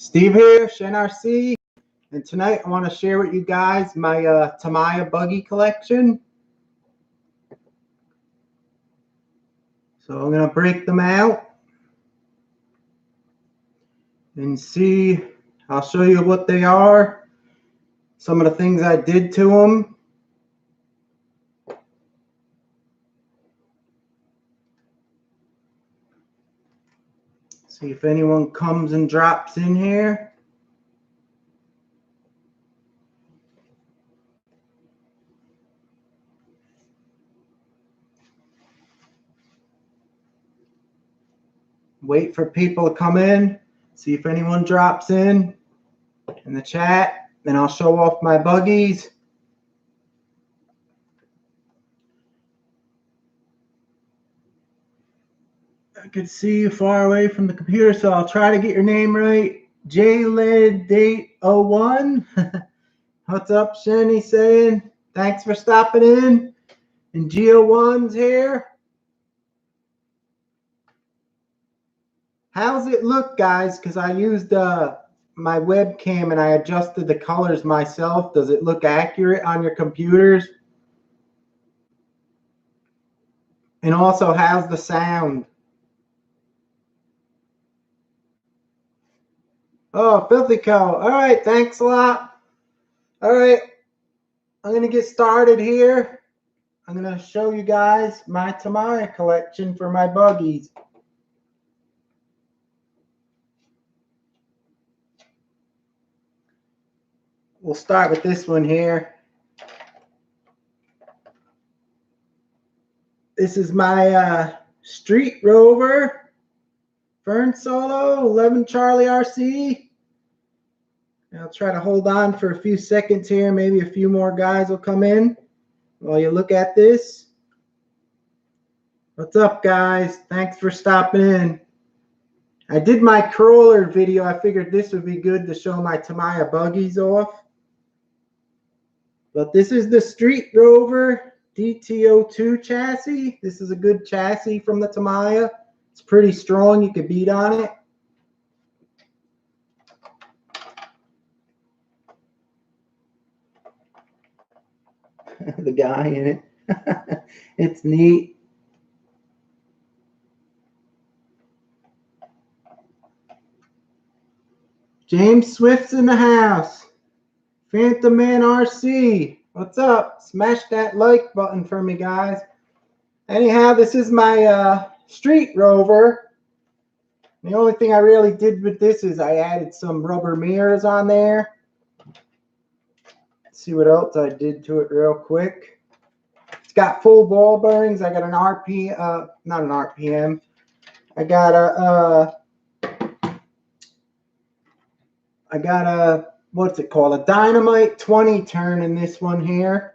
Steve here, Shen RC, and tonight I want to share with you guys my Tamiya buggy collection. So I'm going to break them out and see. I'll show you what they are, some of the things I did to them. See if anyone comes and drops in here. Wait for people to come in. See if anyone drops in the chat. Then I'll show off my buggies. I could see you far away from the computer, so I'll try to get your name right. JLED801. What's up, Shenny saying? Thanks for stopping in. And Geo1's here. How's it look, guys? Because I used my webcam and I adjusted the colors myself. Does it look accurate on your computers? And also, how's the sound? Oh, Filthy Cow. All right, thanks a lot. All right, I'm going to get started here. I'm going to show you guys my Tamiya collection for my buggies. We'll start with this one here. This is my Street Rover Fern Solo 11 Charlie RC. I'll try to hold on for a few seconds here. Maybe a few more guys will come in while you look at this. What's up, guys? Thanks for stopping in. I did my crawler video. I figured this would be good to show my Tamiya buggies off. But this is the Street Rover DTO2 chassis. This is a good chassis from the Tamiya. It's pretty strong. You could beat on it. The guy in it. It's neat. James Swift's in the house. Phantom Man RC. What's up? Smash that like button for me, guys. Anyhow, this is my Street Rover. The only thing I really did with this is I added some rubber mirrors on there. Let's see what else I did to it real quick. It's got full ball bearings. I got an not an RPM. I got a what's it called? A Dynamite 20 turn in this one here.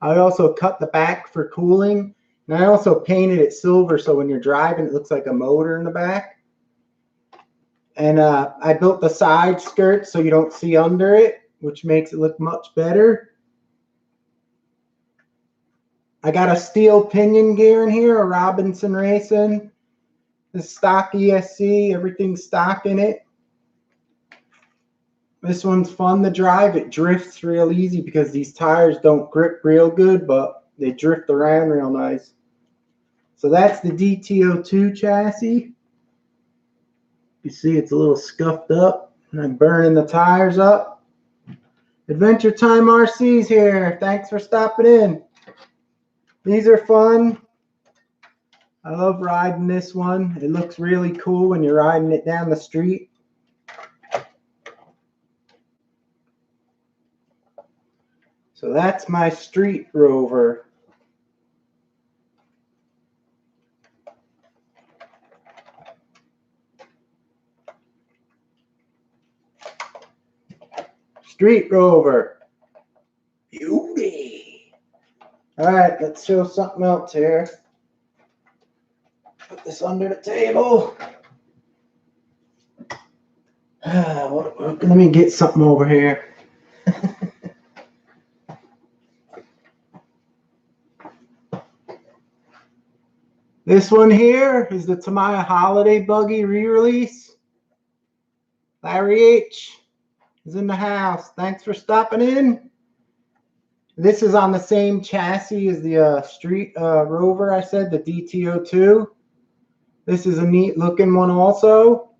I also cut the back for cooling. And I also painted it silver so when you're driving it looks like a motor in the back. And I built the side skirt so you don't see under it, which makes it look much better. I got a steel pinion gear in here, a Robinson Racing. This stock ESC, everything's stock in it. This one's fun to drive. It drifts real easy because these tires don't grip real good, but they drift around real nice. So that's the DTO2 chassis. You see it's a little scuffed up, and I'm burning the tires up. Adventure Time RC's here. Thanks for stopping in. These are fun. I love riding this one. It looks really cool when you're riding it down the street. So that's my Street Rover. Street Rover. Beauty. All right, let's show something else here. Put this under the table. Let me get something over here. This one here is the Tamiya Holiday Buggy re-release. Larry H is in the house. Thanks for stopping in. This is on the same chassis as the street Rover I said, the DTO2. This is a neat looking one also.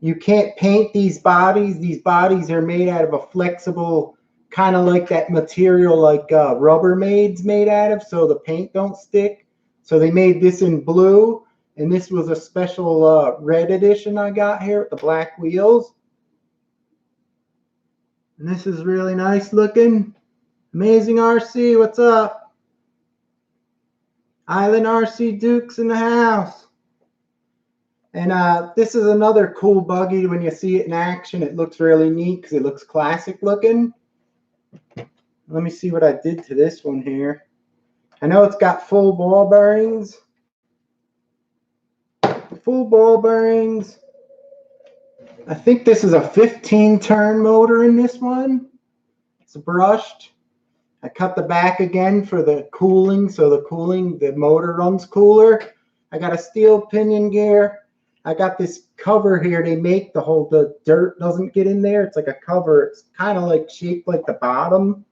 You can't paint these bodies. These bodies are made out of a flexible, kind of like that material like Rubbermaid's made out of, so the paint don't stick. So they made this in blue, and this was a special red edition I got here with the black wheels. And this is really nice looking. Amazing RC, what's up? Island RC Dukes in the house. And this is another cool buggy. When you see it in action, it looks really neat because it looks classic looking. Let me see what I did to this one here. I know it's got full ball bearings. Full ball bearings. I think this is a 15-turn motor in this one. It's brushed. I cut the back again for the cooling, so the motor runs cooler. I got a steel pinion gear. I got this cover here they make the dirt doesn't get in there. It's like a cover. It's kind of like shaped like the bottom,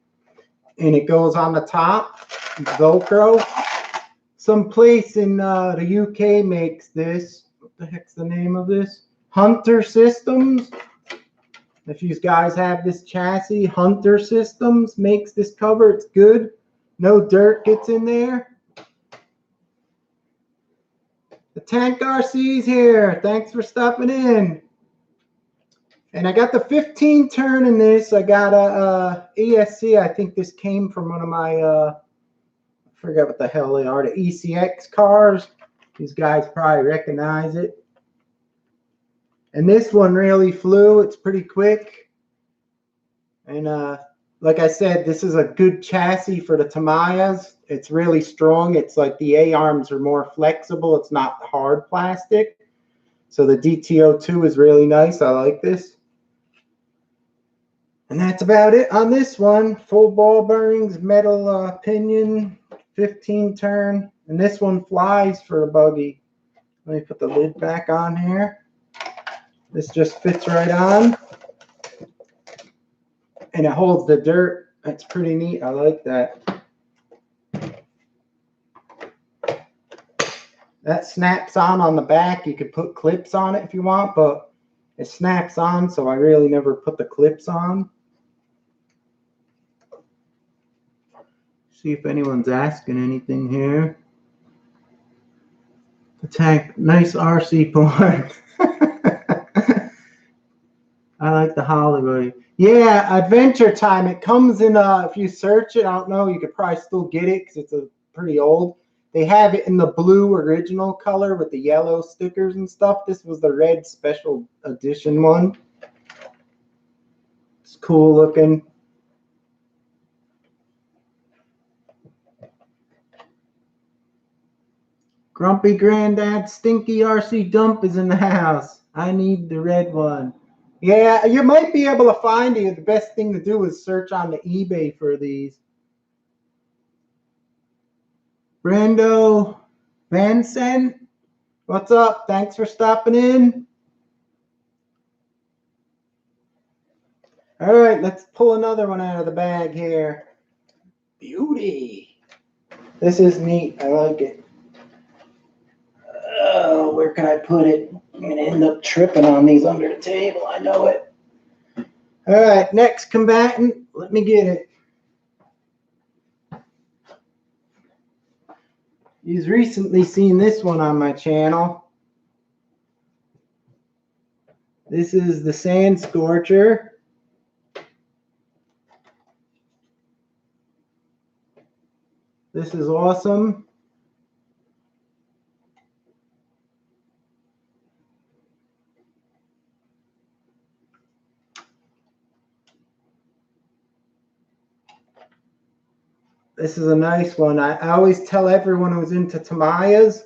and it goes on the top. Velcro. Some place in the UK makes this. What the heck's the name of this? Hunter Systems. If you guys have this chassis, Hunter Systems makes this cover. It's good. No dirt gets in there. The Tank RC's here. Thanks for stopping in. And I got the 15 turn in this. I got a ESC. I think this came from one of my, I forget what the hell they are, the ECX cars. These guys probably recognize it. And this one really flew. It's pretty quick. And like I said, this is a good chassis for the Tamiyas. It's really strong. It's like the A-arms are more flexible. It's not hard plastic. So the DTO2 is really nice. I like this. And that's about it on this one. Full ball bearings, metal pinion, 15 turn. And this one flies for a buggy. Let me put the lid back on here. This just fits right on. And it holds the dirt. That's pretty neat. I like that. That snaps on the back. You could put clips on it if you want, but it snaps on, so I really never put the clips on. See if anyone's asking anything here. The Tank, nice RC porn. I like the Hollywood. Yeah, Adventure Time. It comes in, if you search it, I don't know, you could probably still get it because it's pretty old. They have it in the blue original color with the yellow stickers and stuff. This was the red special edition one. It's cool looking. Grumpy Granddad Stinky RC Dump is in the house. I need the red one. Yeah, you might be able to find it. The best thing to do is search on the eBay for these. Brando Vansen, what's up? Thanks for stopping in. All right, let's pull another one out of the bag here. Beauty. This is neat. I like it. Oh, where can I put it? I'm going to end up tripping on these under the table. I know it. All right, next combatant. Let me get it. You've recently seen this one on my channel. This is the Sand Scorcher. This is awesome. This is a nice one. I always tell everyone who's into Tamiyas,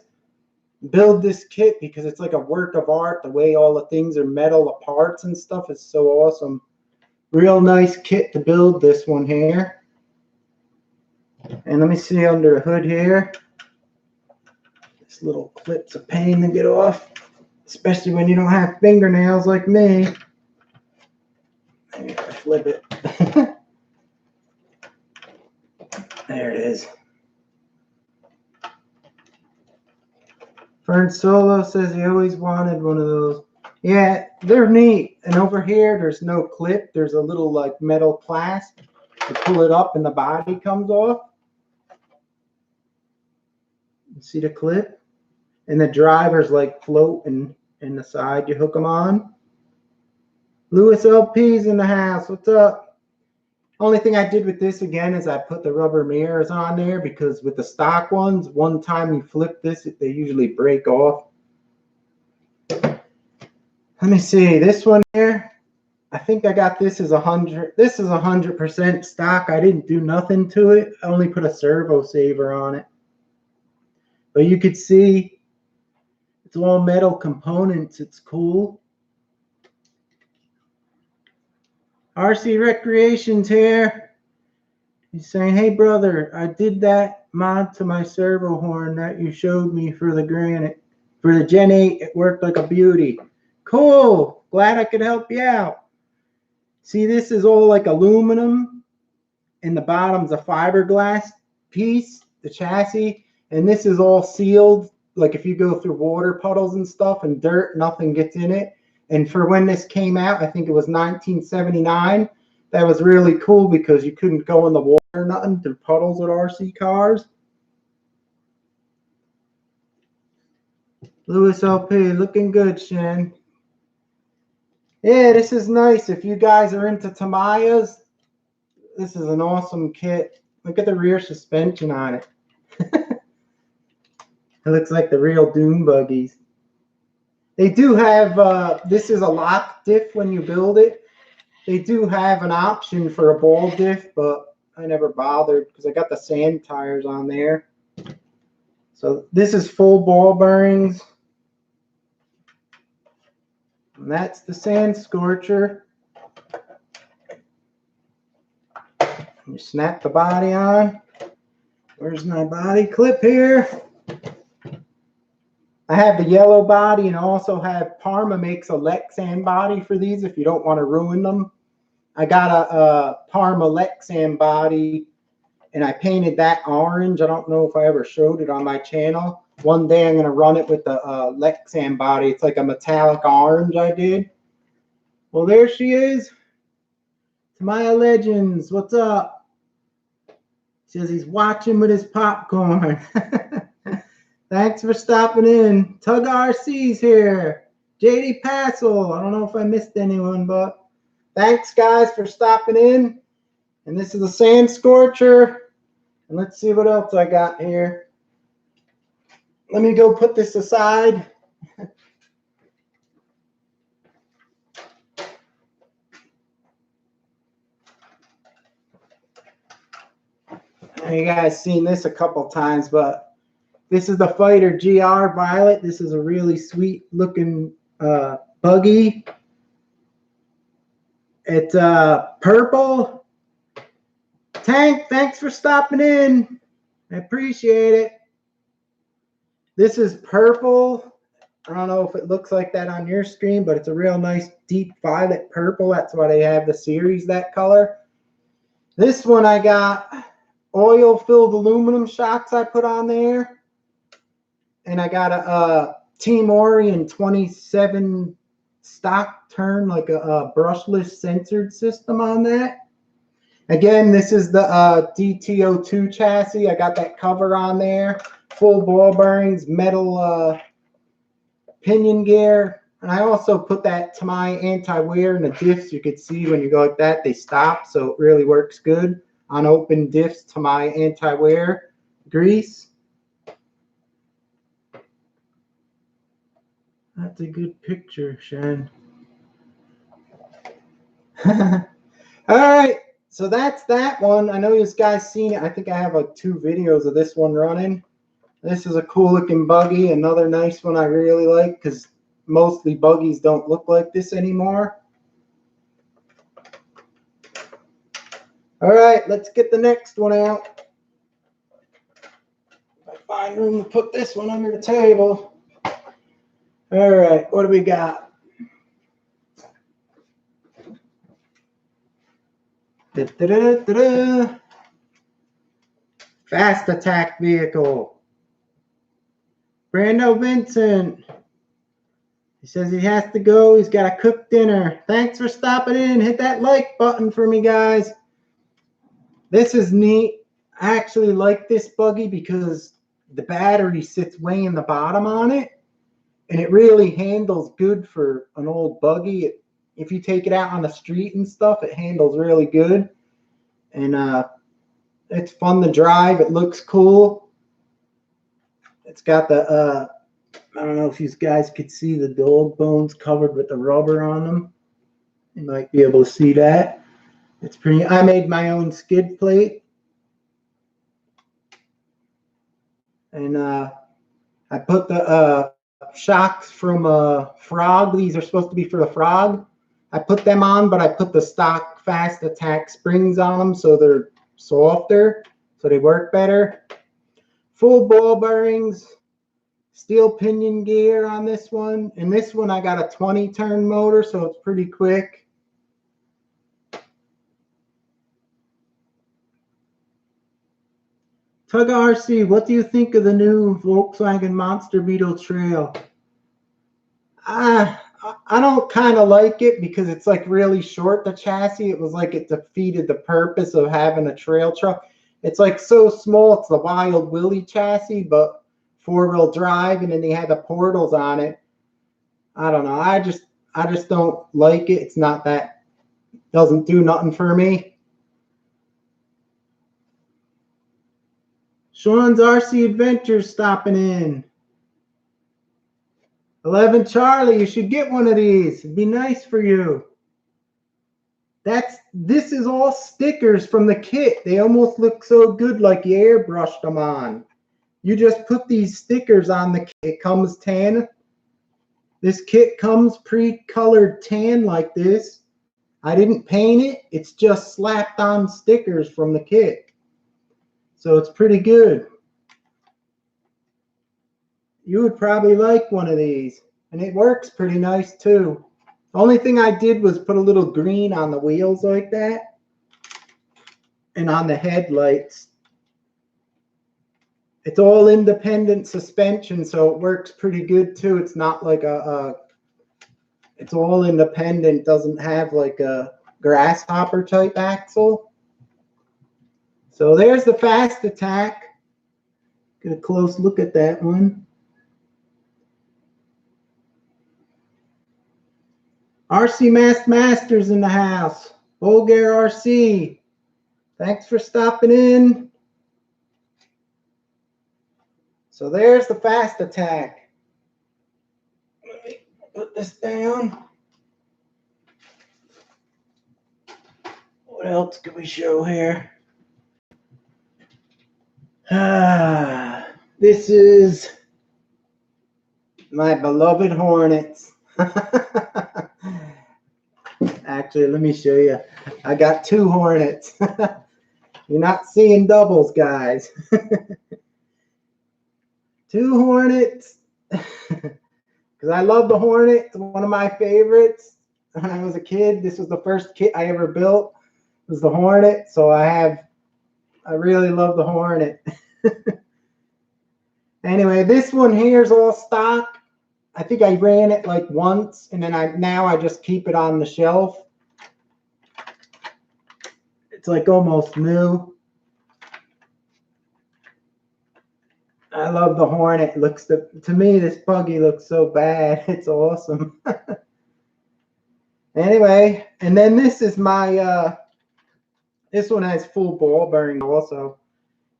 build this kit because it's like a work of art. The way all the things are metal parts and stuff is so awesome. Real nice kit to build this one here. And let me see under the hood here. This little clip's a pain to get off. especially when you don't have fingernails like me. Maybe if I flip it. There it is. Fern Solo says he always wanted one of those. Yeah, they're neat. And over here, there's no clip. There's a little like metal clasp. You pull it up and the body comes off. You see the clip? And the driver's like floating in the side. You hook them on. Lewis LP's in the house. What's up? Only thing I did with this again is I put the rubber mirrors on there because with the stock ones, one time you flip this, they usually break off. Let me see this one here. I think I got this as 100. This is 100% stock. I didn't do nothing to it. I only put a servo saver on it. But you could see it's all metal components. It's cool. RC Recreations here. He's saying, hey brother, I did that mod to my servo horn that you showed me for the Granite. For the Gen 8, it worked like a beauty. Cool. Glad I could help you out. See, this is all like aluminum, and the bottom's a fiberglass piece, the chassis, and this is all sealed. Like if you go through water puddles and stuff and dirt, nothing gets in it. And for when this came out, I think it was 1979, that was really cool because you couldn't go in the water or nothing through puddles with RC cars. Lewis LP, looking good, Shen. Yeah, this is nice. If you guys are into Tamiyas, this is an awesome kit. Look at the rear suspension on it. It looks like the real Doom buggies. They do have, this is a lock diff when you build it. They do have an option for a ball diff, but I never bothered because I got the sand tires on there. So this is full ball bearings. And that's the sand Scorcher. You snap the body on. Where's my body clip here? I have the yellow body and also have Parma makes a Lexan body for these if you don't want to ruin them. I got a Parma Lexan body and I painted that orange. I don't know if I ever showed it on my channel. One day I'm going to run it with the Lexan body. It's like a metallic orange I did. Well, there she is. Tamiya Legends, what's up? Says he's watching with his popcorn. Thanks for stopping in. Tug RC's here. JD Passel. I don't know if I missed anyone, but thanks, guys, for stopping in. And this is a sand Scorcher. And let's see what else I got here. Let me go put this aside. You guys seen this a couple times, but this is the Fighter GR Violet. This is a really sweet looking buggy. It's purple. Tank, thanks for stopping in. I appreciate it. This is purple. I don't know if it looks like that on your screen, but it's a real nice deep violet purple. That's why they have the series that color. This one I got oil-filled aluminum shocks I put on there. And I got a Team Orion 27 stock turn, like a brushless censored system on that. Again, this is the DTO2 chassis. I got that cover on there. Full ball bearings, metal pinion gear. And I also put that Tamiya anti-wear in the diffs. You could see when you go like that, they stop. So it really works good on open diffs, Tamiya anti-wear grease. That's a good picture, Shen. All right, so that's that one. I know you guys seen it. I think I have like 2 videos of this one running. This is a cool looking buggy. Another nice one I really like because mostly buggies don't look like this anymore. All right, let's get the next one out. If I find room to put this one under the table. All right, what do we got? Da-da-da-da-da. Fast attack vehicle. Brando Vincent. He says he has to go. He's got to cook dinner. Thanks for stopping in. Hit that like button for me, guys. This is neat. I actually like this buggy because the battery sits way in the bottom on it. And it really handles good for an old buggy. If you take it out on the street and stuff, it handles really good. And it's fun to drive. It looks cool. It's got the, I don't know if you guys could see the dog bones covered with the rubber on them. You might be able to see that. It's pretty, I made my own skid plate. And I put the shocks from Frog. These are supposed to be for the Frog. I put them on, but I put the stock fast attack springs on them so they're softer, so they work better. Full ball bearings, steel pinion gear on this one. And this one I got a 20-turn motor, so it's pretty quick. Tug RC, what do you think of the new Volkswagen Monster Beetle Trail? I don't kind of like it because it's like really short, the chassis. It was like it defeated the purpose of having a trail truck. It's like so small. It's the Wild Willie chassis, but 4-wheel drive, and then they had the portals on it. I don't know. I just don't like it. It's not that, doesn't do nothing for me. Sean's RC Adventures stopping in. 11 Charlie, you should get one of these. It'd be nice for you. This is all stickers from the kit. They almost look so good like you airbrushed them on. You just put these stickers on the kit. It comes tan. This kit comes pre-colored tan like this. I didn't paint it. It's just slapped on stickers from the kit. So it's pretty good. You would probably like one of these. And it works pretty nice too. The only thing I did was put a little green on the wheels like that. And on the headlights. It's all independent suspension, so it works pretty good too. It's not like it's all independent. Doesn't have like a Grasshopper type axle. So there's the fast attack. Get a close look at that one. RC Masters in the house. Bulgar RC. Thanks for stopping in. So there's the fast attack. Let me put this down. What else can we show here? This is my beloved Hornets. Actually, let me show you. I got 2 Hornets. You're not seeing doubles, guys. 2 Hornets. Because I love the Hornet. It's one of my favorites. When I was a kid, this was the first kit I ever built. It was the Hornet. So I really love the Hornet. Anyway, this one here is all stock. I think I ran it like once, and then now I just keep it on the shelf. It's like almost new. I love the Hornet. To me, this buggy looks so bad. It's awesome. Anyway, and then this is my this one has full ball bearing also.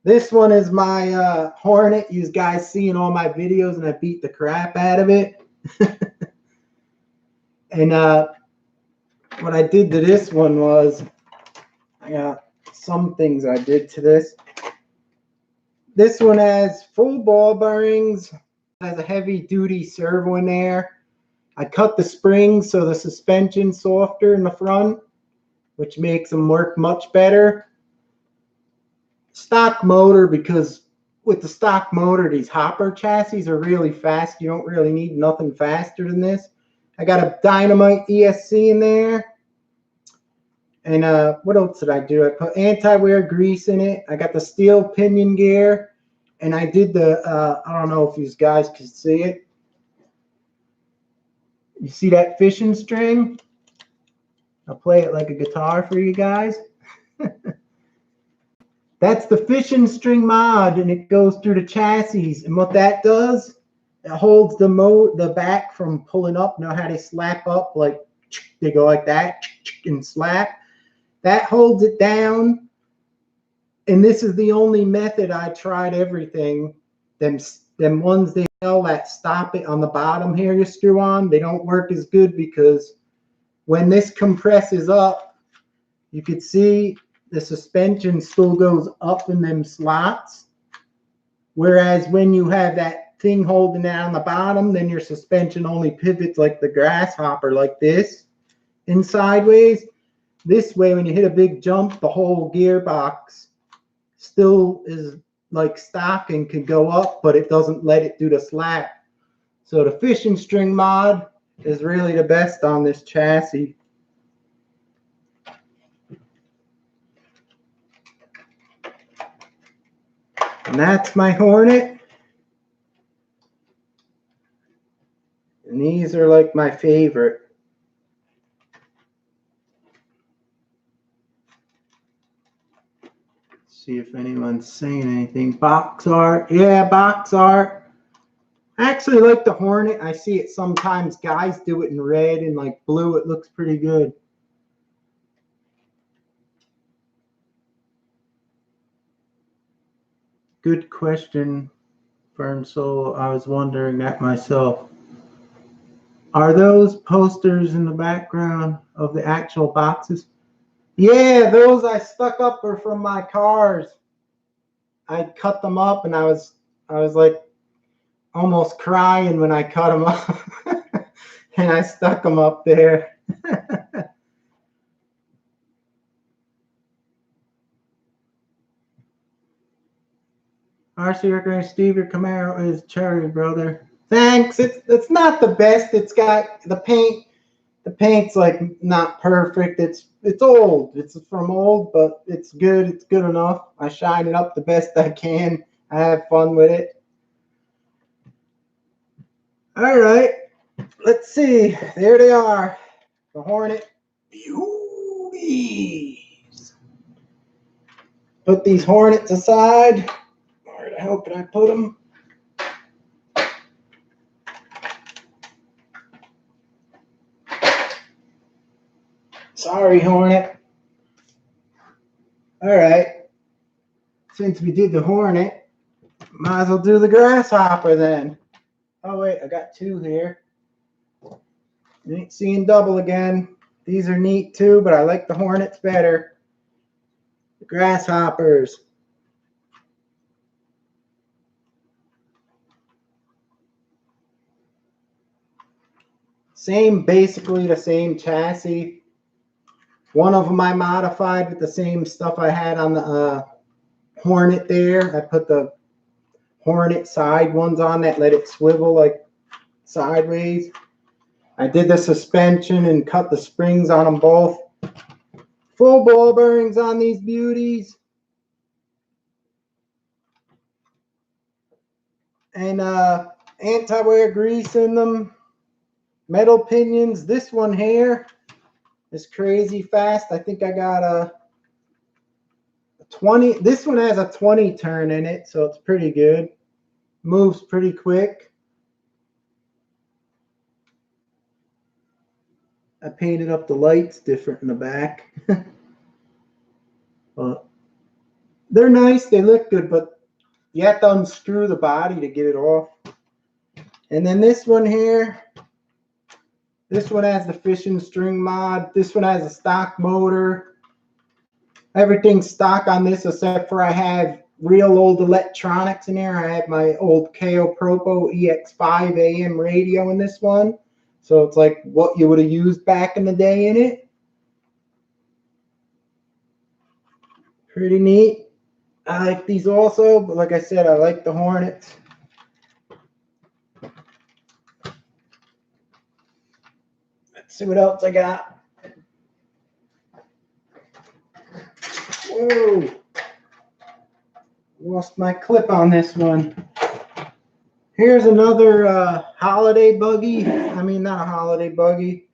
This one is my Hornet. You guys see in all my videos, and I beat the crap out of it. And what I did to this one was, I got some things I did to this. This one has full ball bearings. Has a heavy duty servo in there. I cut the springs so the suspension's softer in the front, which makes them work much better. Stock motor because with the stock motor, these hopper chassis are really fast. You don't really need nothing faster than this. I got a Dynamite ESC in there. And what else did I do? I put anti-wear grease in it. I got the steel pinion gear. And I did the, I don't know if you guys can see it. You see that fishing string? I'll play it like a guitar for you guys. That's the fishing string mod, and it goes through the chassis. And what that does, it holds the back from pulling up. You know how they slap up, like they go like that and slap? That holds it down. And this is the only method I tried everything. Them ones they sell that stop it on the bottom here you screw on, they don't work as good because when this compresses up, you could see the suspension still goes up in them slots. Whereas when you have that thing holding it on the bottom, then your suspension only pivots like the Grasshopper, like this, and sideways. This way, when you hit a big jump, the whole gearbox still is like stock and can go up, but it doesn't let it do the slap. So the fishing string mod is really the best on this chassis. And that's my Hornet. And these are like my favorite. See if anyone's saying anything. Box art. Yeah, box art. I actually like the Hornet. I see it sometimes. Guys do it in red and like blue. It looks pretty good. Good question, Firm Soul. I was wondering that myself. Are those posters in the background of the actual boxes? Yeah, those I stuck up are from my cars. I cut them up and I was like almost crying when I cut them up. And I stuck them up there. RC Recording, Steve, your Camaro is cherry, brother. Thanks. It's not the best. It's got the paint. The paint's like not perfect. It's old. It's from old, but it's good. It's good enough. I shine it up the best I can. I have fun with it. All right. Let's see. There they are. The Hornet beauties. Put these Hornets aside. Where the hell can I put them? Sorry, Hornet. All right. Since we did the Hornet, might as well do the Grasshopper then. Oh, wait, I got two here. You ain't seeing double again. These are neat too, but I like the Hornets better. The Grasshoppers. Basically the same chassis. One of them I modified with the same stuff I had on the Hornet there. I put the Hornet side ones on that let it swivel like sideways. I did the suspension and cut the springs on them both. Full ball bearings on these beauties. And anti-wear grease in them. Metal pinions. This one here is crazy fast. I think I got a 20. This one has a 20 turn in it, so it's pretty good. Moves pretty quick. I painted up the lights different in the back. But they're nice. They look good, but you have to unscrew the body to get it off. And then this one here. This one has the fishing string mod. This one has a stock motor. Everything's stock on this except for I have real old electronics in there. I have my old KO Propo EX5 AM radio in this one. So it's like what you would have used back in the day in it. Pretty neat. I like these also, but like I said, I like the Hornets. Let's see what else I got. Whoa. Lost my clip on this one. Here's another holiday buggy. I mean, not a holiday buggy.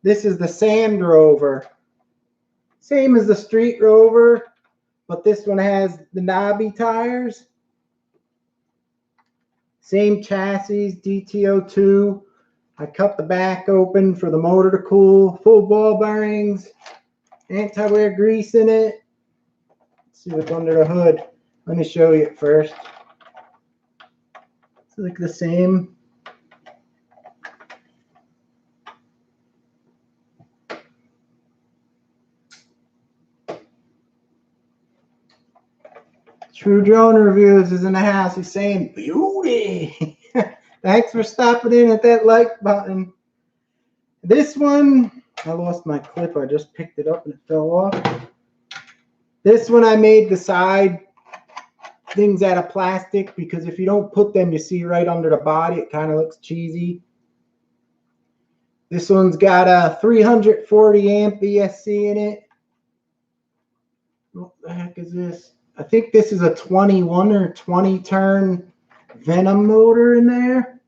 This is the Sand Rover. Same as the Street Rover, but this one has the knobby tires. Same chassis, DTO2. I cut the back open for the motor to cool. Full ball bearings. Anti-wear grease in it. Let's see what's under the hood. Let me show you it first. It's like the same. True Drone Reviews is in the house. He's saying, beauty. Thanks for stopping in at that like button. This one, I lost my clip. I just picked it up and it fell off. This one I made the side things out of plastic because if you don't put them, you see right under the body, it kind of looks cheesy. This one's got a 340 amp ESC in it. What the heck is this? I think this is a 21 or 20 turn Venom motor in there.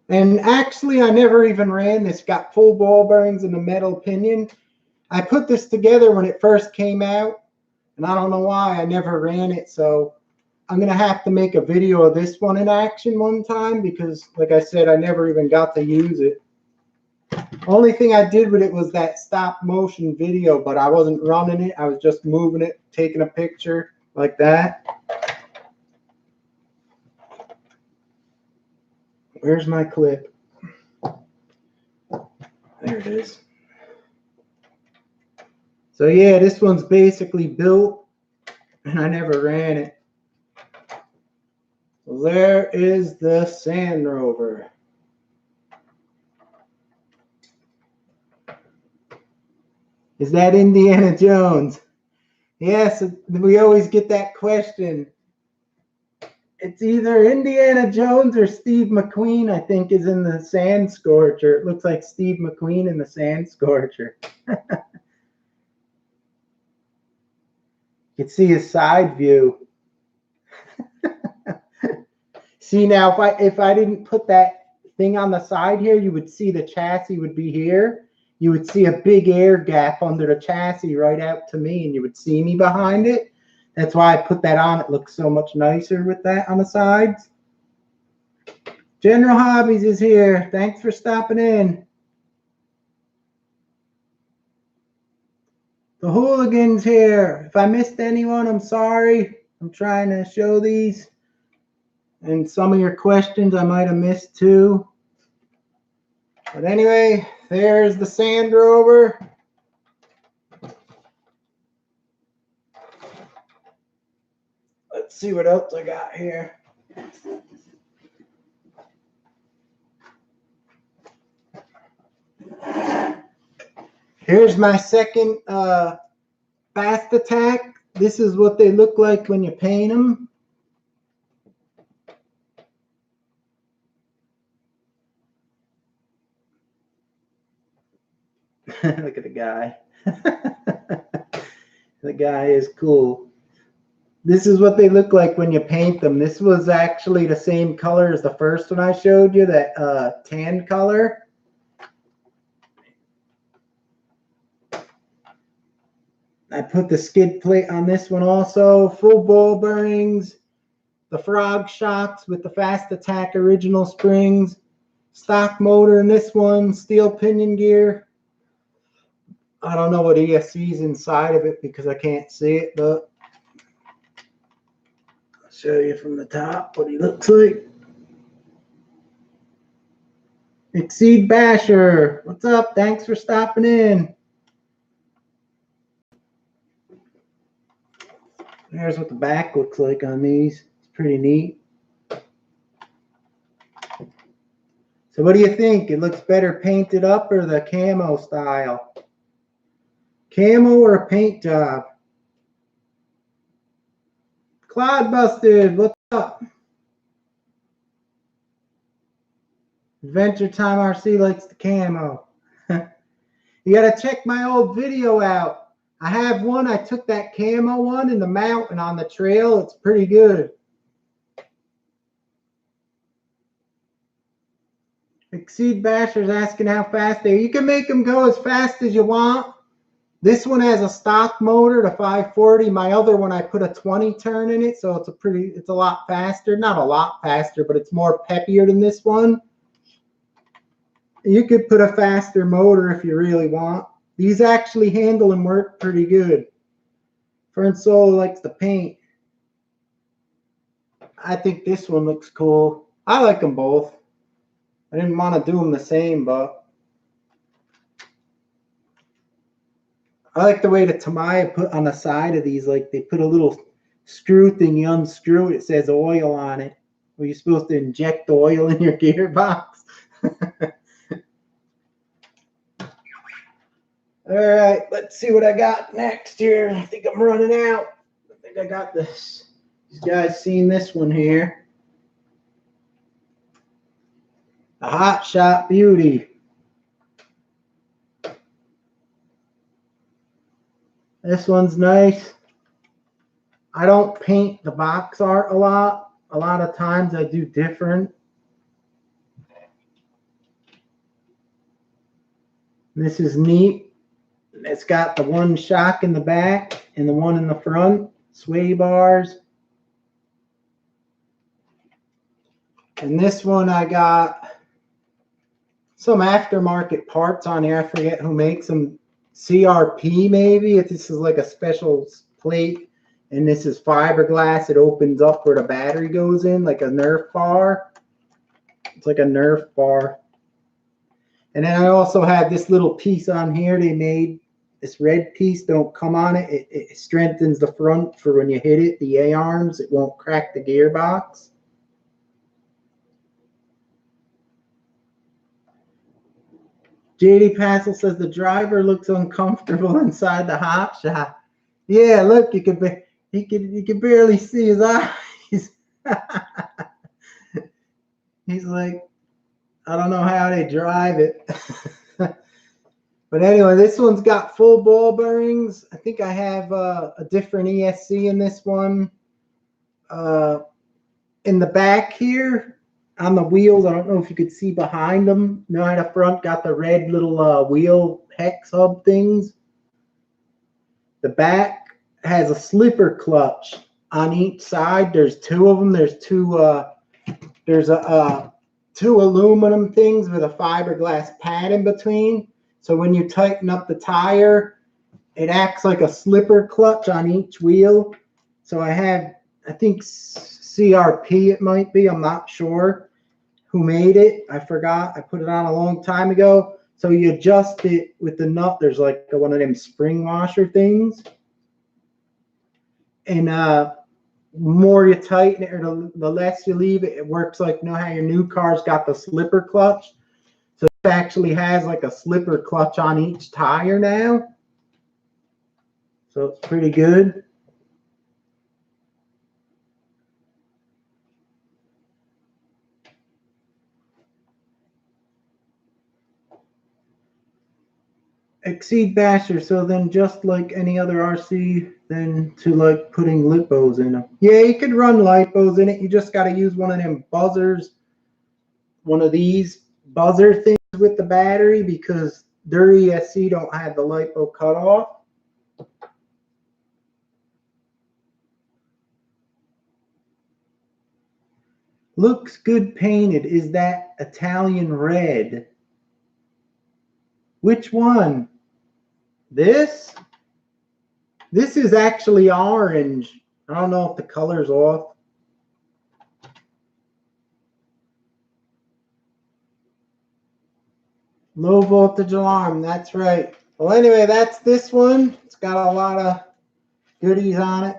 And actually, I never even ran this. Got full ball bearings and a metal pinion. I put this together when it first came out, and I don't know why I never ran it. So I'm going to have to make a video of this one in action one time because, like I said, I never even got to use it. Only thing I did with it was that stop motion video, but I wasn't running it. I was just moving it, taking a picture like that. Where's my clip? There it is. So yeah, this one's basically built, and I never ran it. So there is the Sand Rover. Is that Indiana Jones? Yes, we always get that question. It's either Indiana Jones or Steve McQueen, I think, is in the Sand Scorcher. It looks like Steve McQueen in the Sand Scorcher. You can see his side view. See now, if I didn't put that thing on the side here, you would see the chassis would be here. You would see a big air gap under the chassis right out to me, and you would see me behind it. That's why I put that on. It looks so much nicer with that on the sides. General Hobbies is here. Thanks for stopping in. The Hooligan's here. If I missed anyone, I'm sorry. I'm trying to show these. And some of your questions I might have missed too. But anyway, there's the Sand Rover. Let's see what else I got here. Here's my second Fast Attack. This is what they look like when you paint them. Look at the guy. The guy is cool. This is what they look like when you paint them. This was actually the same color as the first one I showed you, that tan color. I put the skid plate on this one also. Full ball bearings. The frog shocks with the Fast Attack original springs. Stock motor in this one. Steel pinion gear. I don't know what ESC is inside of it because I can't see it, but I'll show you from the top what he looks like. Exceed Basher, what's up? Thanks for stopping in. There's what the back looks like on these. It's pretty neat. So what do you think? It looks better painted up or the camo style? Camo or a paint job? Cloud Busted, what's up? Adventure Time RC likes the camo. You gotta check my old video out. I have one, I took that camo one in the mountain on the trail. It's pretty good. Exceed Basher's asking how fast they are. You can make them go as fast as you want. This one has a stock motor, the 540. My other one, I put a 20 turn in it, so it's a lot faster. Not a lot faster, but it's more peppier than this one. You could put a faster motor if you really want. These actually handle and work pretty good. Fern Solo likes the paint. I think this one looks cool. I like them both. I didn't want to do them the same, but I like the way the Tamiya put on the side of these, like they put a little screw thing, you unscrew it, it says oil on it. Well, you're supposed to inject oil in your gearbox. All right, let's see what I got next here. I think I'm running out. I think I got this. These guys seen this one here. A Hot Shot Beauty. This one's nice. I don't paint the box art a lot. A lot of times I do different. This is neat. It's got the one shock in the back and the one in the front. Sway bars. And this one I got some aftermarket parts on here. I forget who makes them. CRP maybe. This is like a special plate. And this is fiberglass. It opens up where the battery goes in, like a Nerf bar. It's like a Nerf bar. And then I also have this little piece on here they made. This red piece don't come on it. It strengthens the front for when you hit it, the A-arms. It won't crack the gearbox. JD Passel says the driver looks uncomfortable inside the Hot Shot. Yeah, look, you can barely see his eyes. He's like, I don't know how they drive it. But anyway, this one's got full ball bearings. I think I have a different ESC in this one. In the back here, on the wheels, I don't know if you could see behind them. No, at the front, got the red little wheel hex hub things. The back has a slipper clutch on each side. There's two of them. There's two aluminum things with a fiberglass pad in between. So when you tighten up the tire, it acts like a slipper clutch on each wheel. So I have, I think CRP it might be, I'm not sure who made it. I forgot. I put it on a long time ago. So you adjust it with the nut. There's like one of them spring washer things. And more you tighten it or the less you leave it, it works like, you know how your new car's got the slipper clutch? So it actually has like a slipper clutch on each tire now. So it's pretty good. Exceed Basher, so then just like any other RC, then to like putting lipos in them. Yeah, you could run lipos in it. You just got to use one of them buzzers, one of these buzzer things with the battery, because their ESC don't have the lipo cut off. Looks good painted. Is that Italian red? Which one? This? This is actually orange. I don't know if the color's off. Low voltage alarm, that's right. Well, anyway, that's this one. It's got a lot of goodies on it,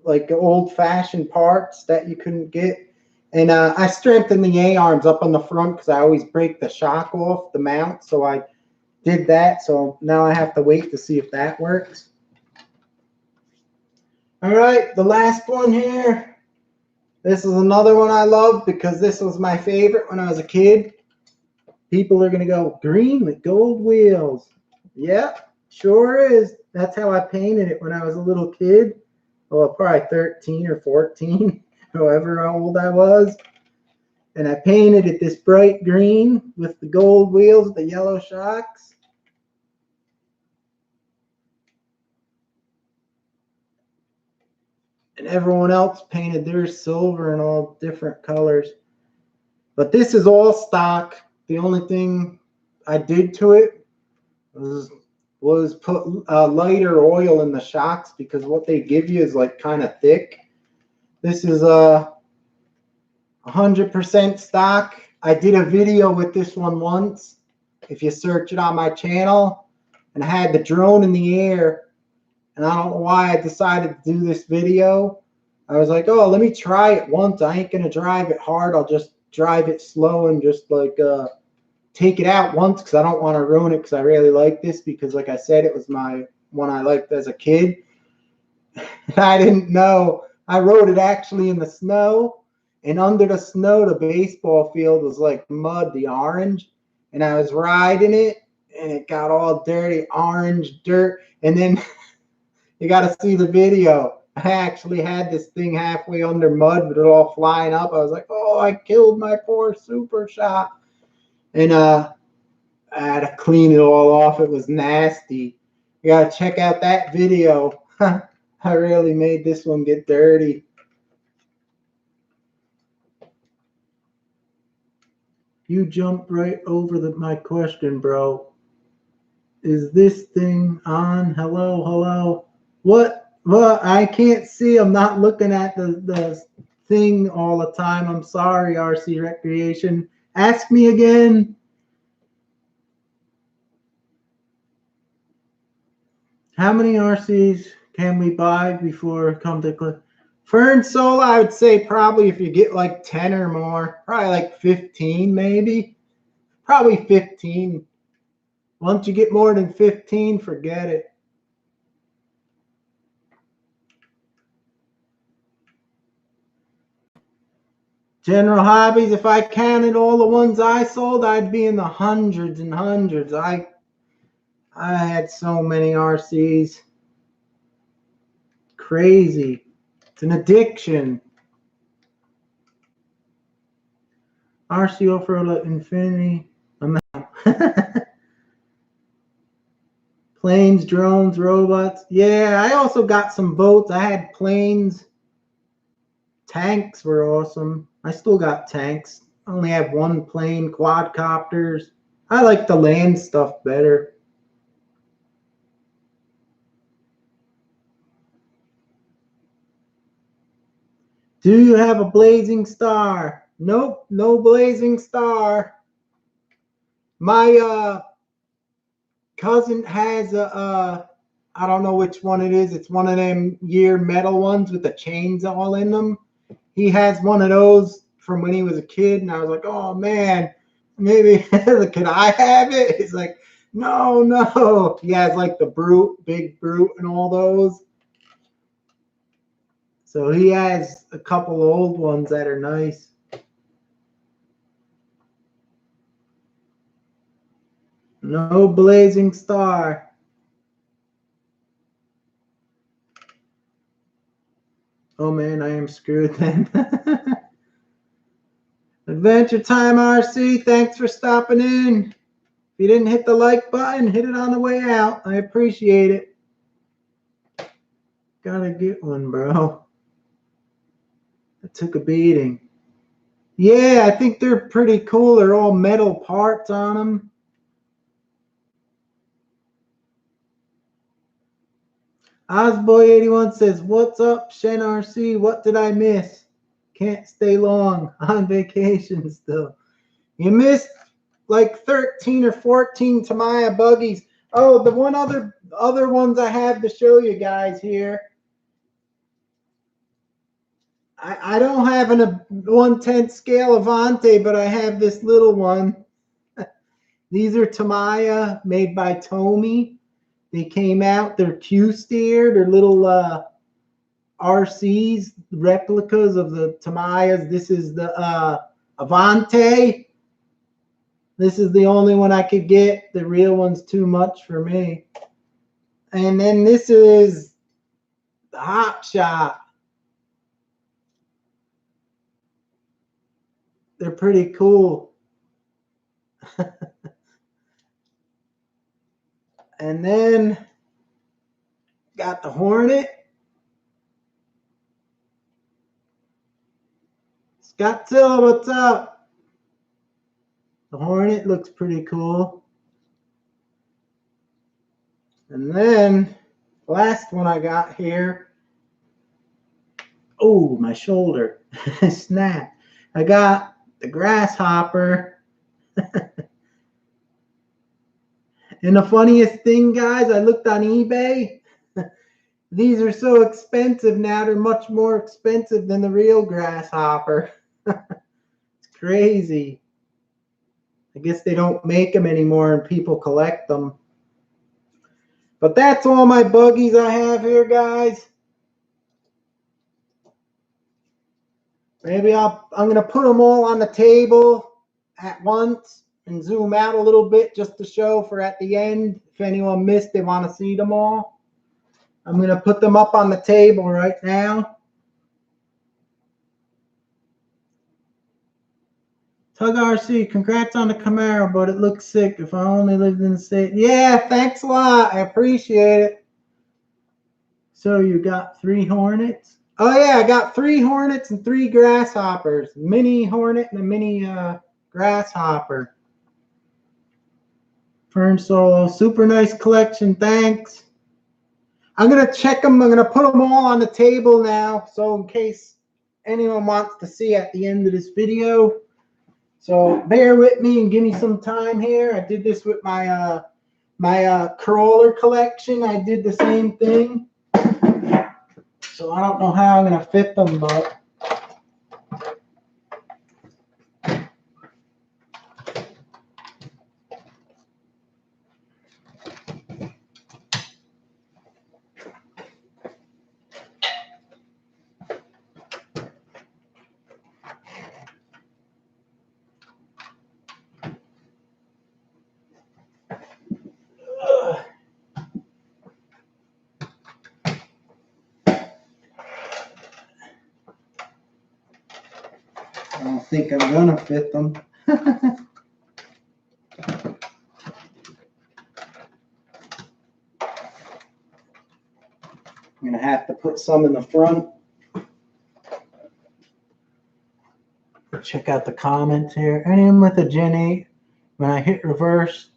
like old-fashioned parts that you couldn't get. And I strengthened the A-arms up on the front because I always break the shock off the mount. So I did that, so now I have to wait to see if that works. All right, the last one here. This is another one I love because this was my favorite when I was a kid. People are going to go, green with gold wheels. Yep, sure is. That's how I painted it when I was a little kid. Well, probably 13 or 14, however old I was. And I painted it this bright green with the gold wheels, the yellow shocks. And everyone else painted theirs silver and all different colors. But this is all stock. The only thing I did to it was put lighter oil in the shocks because what they give you is like kind of thick. This is 100% stock. I did a video with this one once. If you search it on my channel, and I had the drone in the air. And I don't know why I decided to do this video. I was like, oh, let me try it once. I ain't going to drive it hard. I'll just drive it slow and just like take it out once because I don't want to ruin it because I really like this because like I said, it was my one I liked as a kid. And I didn't know. I rode it actually in the snow. And under the snow, the baseball field was like mud, the orange. And I was riding it and it got all dirty, orange dirt. And then... You got to see the video. I actually had this thing halfway under mud with it all flying up. I was like, oh, I killed my poor super shot. And I had to clean it all off. It was nasty. You got to check out that video. I really made this one get dirty. You jumped right over my question, bro. Is this thing on? Hello, hello. What? Well, I can't see. I'm not looking at the thing all the time. I'm sorry, RC Recreation. Ask me again. How many RCs can we buy before come to click? Fern Soul, I would say probably if you get like 10 or more, probably like 15 maybe. Probably 15. Once you get more than 15, forget it. General hobbies, if I counted all the ones I sold, I'd be in the hundreds and hundreds. I had so many RCs. Crazy. It's an addiction. RC off-road infinity. Planes, drones, robots. Yeah, I also got some boats. I had planes. Tanks were awesome. I still got tanks. I only have one plane, quadcopters. I like the land stuff better. Do you have a blazing star? Nope, no blazing star. My cousin has a, I don't know which one it is. It's one of them year metal ones with the chains all in them. He has one of those from when he was a kid, and I was like, oh man, maybe could I have it? He's like, no, no. He has like the Brute, Big Brute, and all those. So he has a couple old ones that are nice. No blazing star. Oh man, I am screwed then. Adventure Time RC, thanks for stopping in. If you didn't hit the like button, hit it on the way out. I appreciate it. Gotta get one, bro. I took a beating. Yeah, I think they're pretty cool. They're all metal parts on them. Osboy81 says, what's up, Shen RC? What did I miss? Can't stay long. On vacation still. You missed like 13 or 14 Tamiya buggies. Oh, the one other ones I have to show you guys here. I don't have a 1/10 scale Avante, but I have this little one. These are Tamiya, made by Tomy. They came out, they're Q-steer, they're little RCs, replicas of the Tamiyas. This is the Avante. This is the only one I could get. The real one's too much for me. And then this is the Hot Shot. They're pretty cool. And then got the Hornet. Scottzilla, what's up? The Hornet looks pretty cool. And then the last one I got here. Oh, my shoulder. Snap. I got the Grasshopper. And the funniest thing, guys, I looked on eBay. These are so expensive now. They're much more expensive than the real Grasshopper. It's crazy. I guess they don't make them anymore and people collect them. But that's all my buggies I have here, guys. Maybe I'm going to put them all on the table at once and zoom out a little bit just to show for at the end. If anyone missed, they want to see them all. I'm going to put them up on the table right now. Tug RC, congrats on the Camaro, but it looks sick. If I only lived in the state. Yeah, thanks a lot. I appreciate it. So you got 3 Hornets? Oh yeah, I got 3 Hornets and 3 Grasshoppers. Mini Hornet and a mini Grasshopper. Fern Solo, super nice collection, thanks. I'm going to check them. I'm going to put them all on the table now, so in case anyone wants to see at the end of this video. So bear with me and give me some time here. I did this with my crawler collection. I did the same thing. So I don't know how I'm going to fit them, but I don't think I'm going to fit them. I'm going to have to put some in the front. Check out the comments here. Anyone with a Gen 8, when I hit reverse,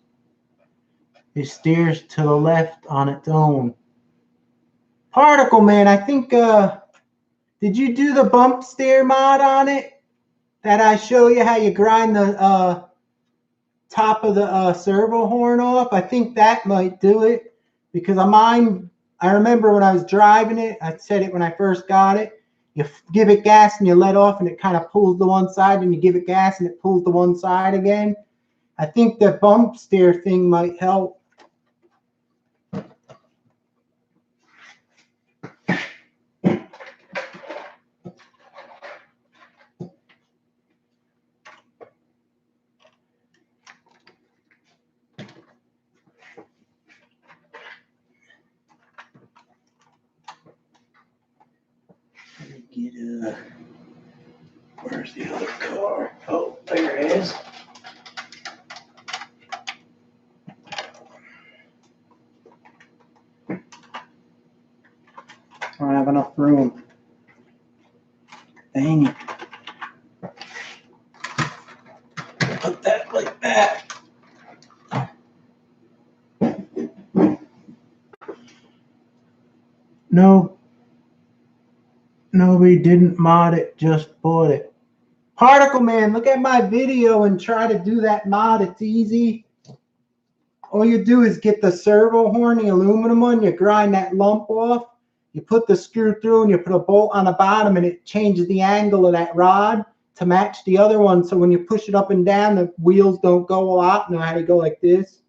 it steers to the left on its own. Particle Man, I think, did you do the bump steer mod on it? That I show you how you grind the top of the servo horn off? I think that might do it. Because I remember when I was driving it, I said it when I first got it. You give it gas and you let off and it kind of pulls to one side, and you give it gas and it pulls to one side again. I think the bump steer thing might help. Where's the other car? Oh, there it is. I don't have enough room. Dang it. Put that like that. No. Nobody didn't mod it, just bought it. Particle Man, look at my video and try to do that mod. It's easy. All you do is get the servo horn, the aluminum one, you grind that lump off, you put the screw through and you put a bolt on the bottom and it changes the angle of that rod to match the other one. So when you push it up and down, the wheels don't go a lot. Know how to go like this.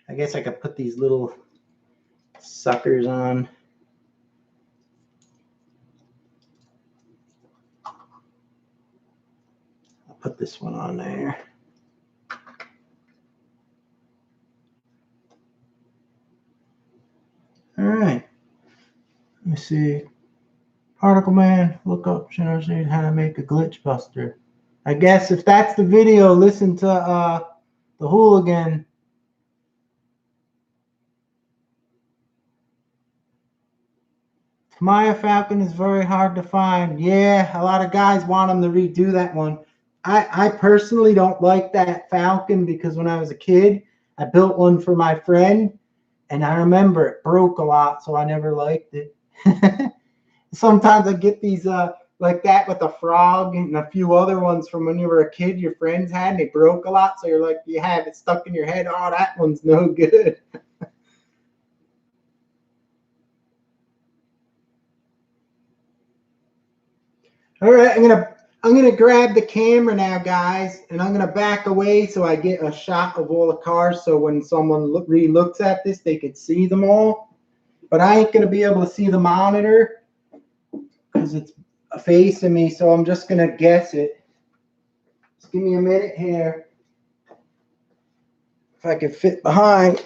I guess I could put these little suckers on. I'll put this one on there. All right. Let me see. Particle Man, look up channel how to make a glitch buster. I guess if that's the video, listen to the Hooligan. Tamiya Falcon is very hard to find. Yeah, a lot of guys want them to redo that one. I personally don't like that Falcon because when I was a kid, I built one for my friend, and I remember it broke a lot, so I never liked it. Sometimes I get these like that with a frog and a few other ones from when you were a kid your friends had, and they broke a lot, so you're like, you have it stuck in your head, oh, that one's no good. All right, I'm gonna grab the camera now, guys, and I'm gonna back away so I get a shot of all the cars, so when someone re-looks at this, they could see them all. But I ain't gonna be able to see the monitor because it's facing me, so I'm just gonna guess it. Just give me a minute here. If I can fit behind.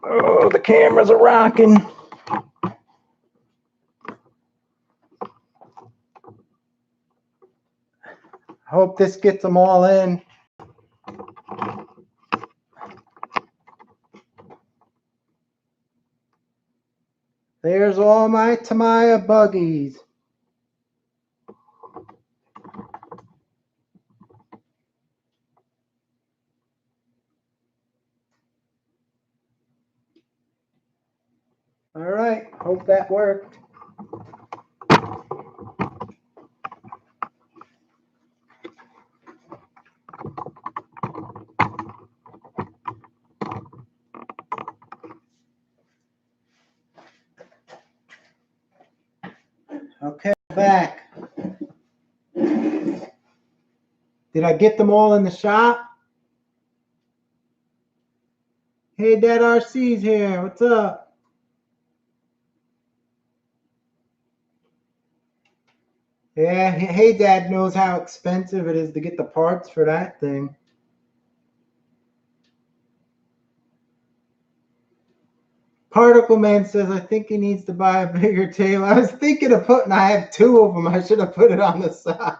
Oh, the cameras are rocking. Hope this gets them all in. There's all my Tamiya buggies. All right, hope that worked. Okay, back. Did I get them all in the shop? Hey, Dad RC's here. What's up? Yeah, hey, Dad knows how expensive it is to get the parts for that thing. Particle Man says, I think he needs to buy a bigger tail. I was thinking of I have two of them. I should have put it on the side.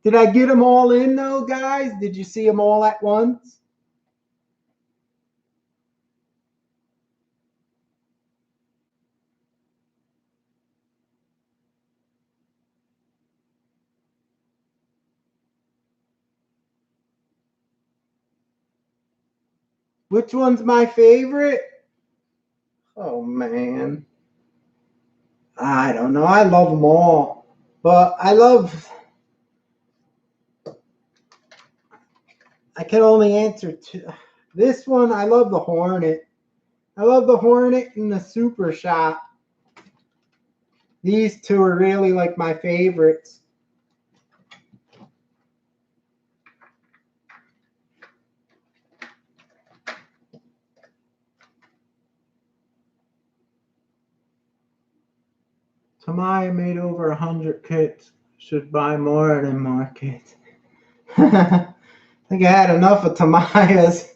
Did I get them all in though, guys? Did you see them all at once? Which one's my favorite? Oh, man. I don't know. I love them all. But I can only answer two. This one, I love the Hornet. I love the Hornet and the Super Shot. These two are really like my favorites. Tamiya made over 100 kits. Should buy more than more kits. I think I had enough of Tamiyas.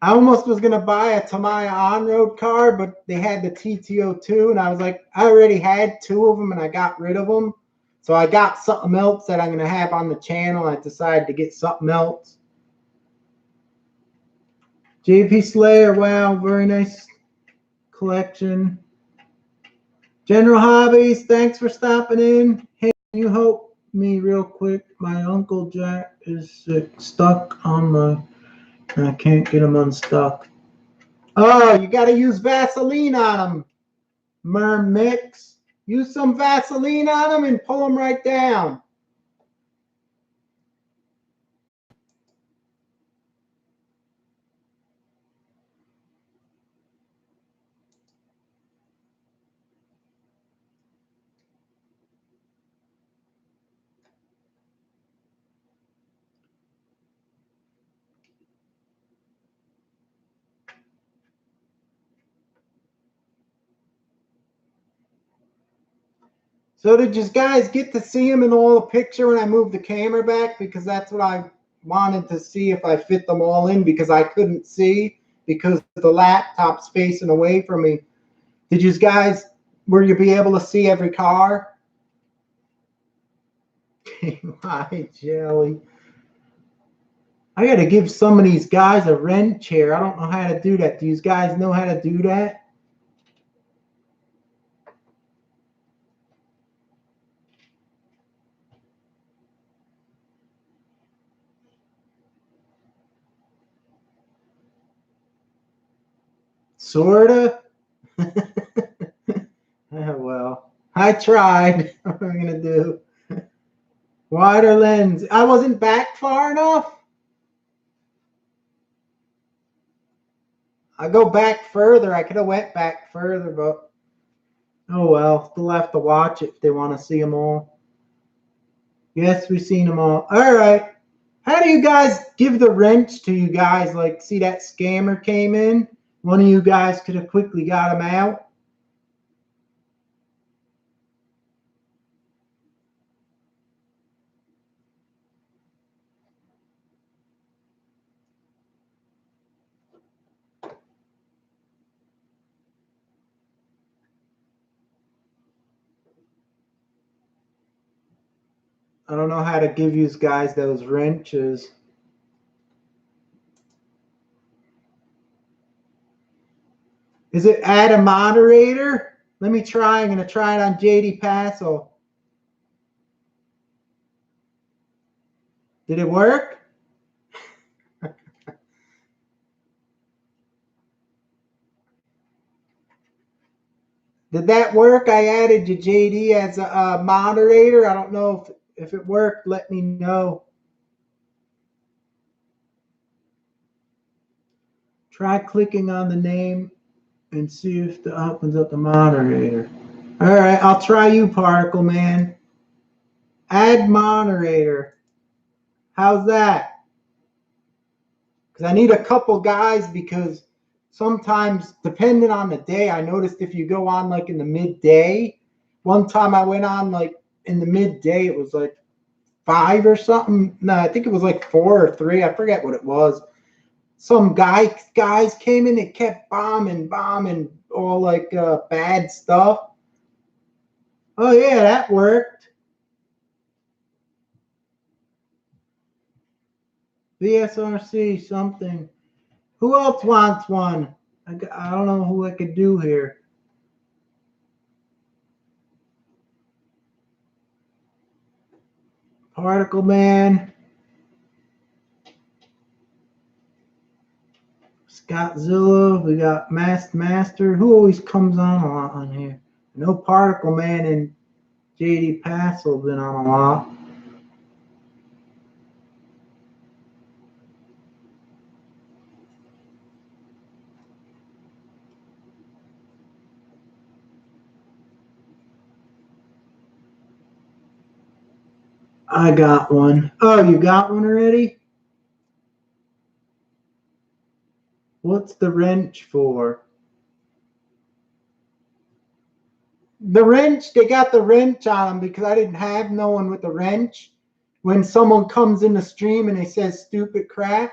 I almost was going to buy a Tamiya on-road car, but they had the TTO2, and I was like, I already had two of them, and I got rid of them. So I got something else that I'm going to have on the channel. I decided to get something else. JP Slayer, wow, very nice collection. General Hobbies, thanks for stopping in. Hey, can you help me real quick? My Uncle Jack is stuck on the... I can't get him unstuck. Oh, you got to use Vaseline on him, Mermix. Use some Vaseline on him and pull him right down. So did you guys get to see them in all the picture when I moved the camera back? Because that's what I wanted to see, if I fit them all in, because I couldn't see because the laptop's facing away from me. Did you guys, were you be able to see every car? Hi, Jelly. I got to give some of these guys a wrench here. I don't know how to do that. Do you guys know how to do that? Sorta. Well, I tried. What am I gonna do? Wider lens. I wasn't back far enough. I go back further. I could have went back further, but oh well. They'll have to watch it if they want to see them all. Yes, we've seen them all. All right. How do you guys give the wrench to you guys? Like, see that scammer came in? One of you guys could have quickly got him out. I don't know how to give you guys those wrenches. Is it add a moderator? Let me try. I'm going to try it on JD Passel. Did it work? Did that work? I added you, JD, as a moderator. I don't know if it worked. Let me know. Try clicking on the name and see if it opens up the moderator. All right, I'll try you, Particle Man. Add moderator. How's that? Because I need a couple guys, because sometimes, depending on the day, I noticed if you go on like in the midday, one time I went on like in the midday, it was like 5 or something. No, I think it was like 4 or 3. I forget what it was. Some guys came in and kept bombing all like bad stuff. Oh yeah, that worked. VSRC something. Who else wants one? I don't know who I could do here. Particle Man. Scottzilla. We got Master. Who always comes on a lot on here? I know Particle Man and JD Passel been on a lot. I got one. Oh, you got one already? What's the wrench for? The wrench, they got the wrench on them because I didn't have no one with the wrench. When someone comes in the stream and they says stupid crap,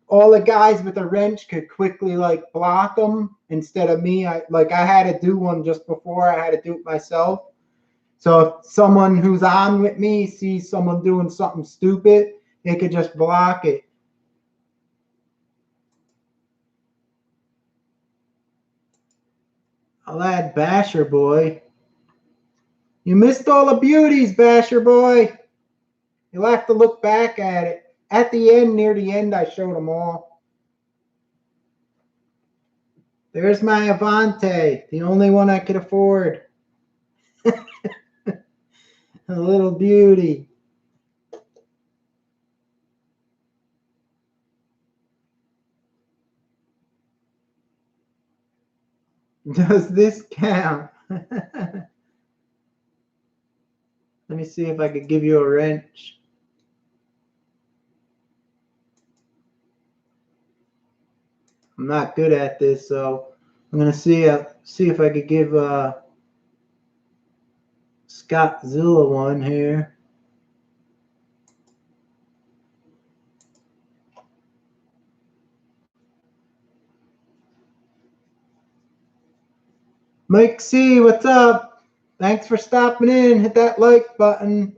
all the guys with the wrench could quickly like block them instead of me. I had to do one just before. I had to do it myself. So if someone who's on with me sees someone doing something stupid, they could just block it. I'll add Basher Boy. You missed all the beauties, Basher Boy. You'll have to look back at it. At the end, near the end, I showed them all. There's my Avante, the only one I could afford. A little beauty. Does this count? Let me see if I could give you a wrench. I'm not good at this, so I'm gonna see if I could give Scottzilla one here. Mike C, what's up? Thanks for stopping in. Hit that like button.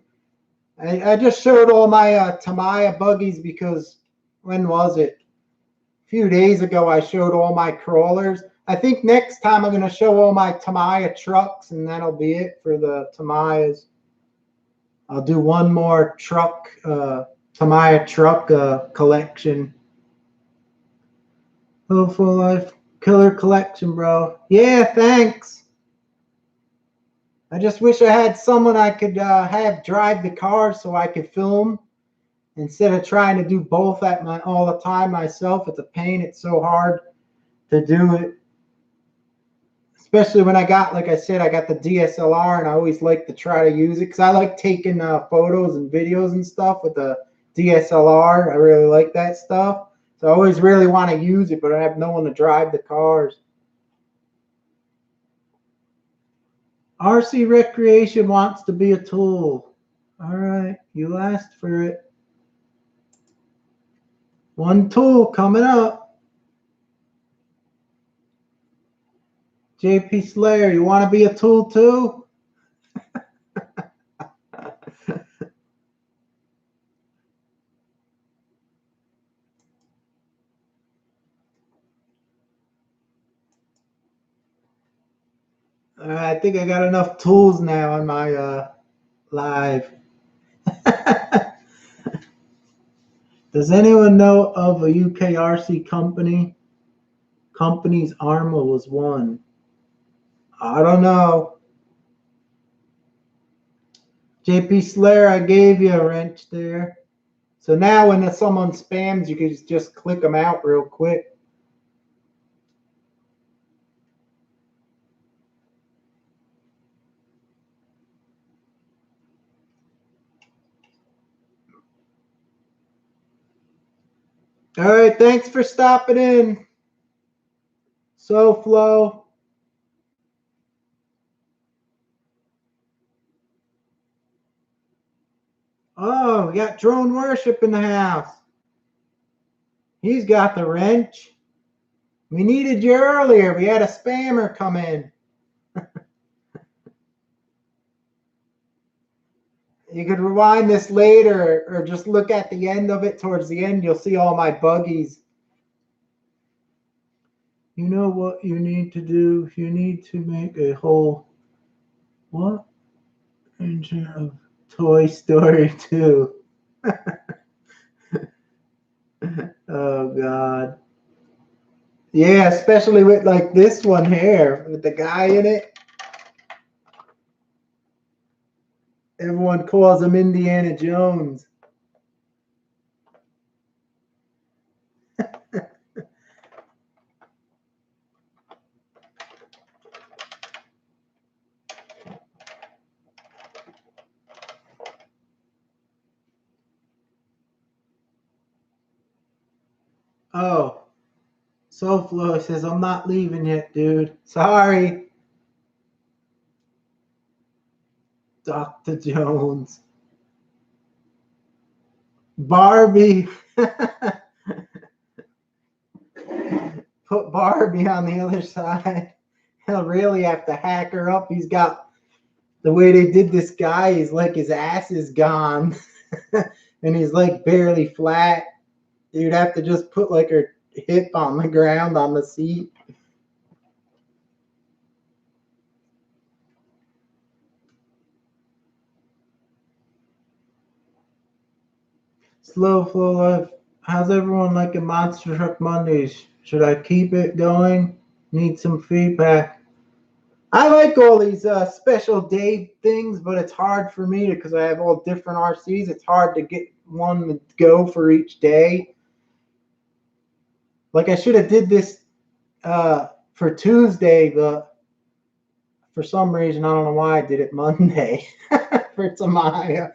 I just showed all my Tamiya buggies because when was it? A few days ago I showed all my crawlers. I think next time I'm going to show all my Tamiya trucks, and that'll be it for the Tamiyas. I'll do one more truck, Tamiya truck collection. Oh, full life killer collection, bro. Yeah, thanks. I just wish I had someone I could have drive the car so I could film instead of trying to do both all the time myself. It's a pain. It's so hard to do it. Especially when I got, like I said, I got the DSLR, and I always like to try to use it because I like taking photos and videos and stuff with the DSLR. I really like that stuff. So I always really want to use it, but I have no one to drive the cars. RC Recreation wants to be a tool. All right, you asked for it. One tool coming up. JP Slayer, you want to be a tool too? I think I got enough tools now on my live. Does anyone know of a UK RC company's Arma was won? I don't know. JP Slayer, I gave you a wrench there. So now when someone spams, you can just click them out real quick. All right, thanks for stopping in. SoFlo. Oh, we got Drone Worship in the house. He's got the wrench. We needed you earlier. We had a spammer come in. You could rewind this later or just look at the end of it. Towards the end, you'll see all my buggies. You know what you need to do? You need to make a whole engine of Toy Story 2. Oh, God. Yeah, especially with like this one here with the guy in it. Everyone calls him Indiana Jones. Oh, SoFlo says, I'm not leaving yet, dude. Sorry. Dr. Jones. Barbie. Put Barbie on the other side. He'll really have to hack her up. He's got the way they did this guy. He's like his ass is gone. And he's like barely flat. You'd have to just put like her hip on the ground on the seat. Slow Flow Life. How's everyone liking Monster Truck Mondays? Should I keep it going? Need some feedback. I like all these special day things, but it's hard for me because I have all different RCs. It's hard to get one to go for each day. Like I should have did this for Tuesday, but for some reason, I don't know why I did it Monday for Tamiya.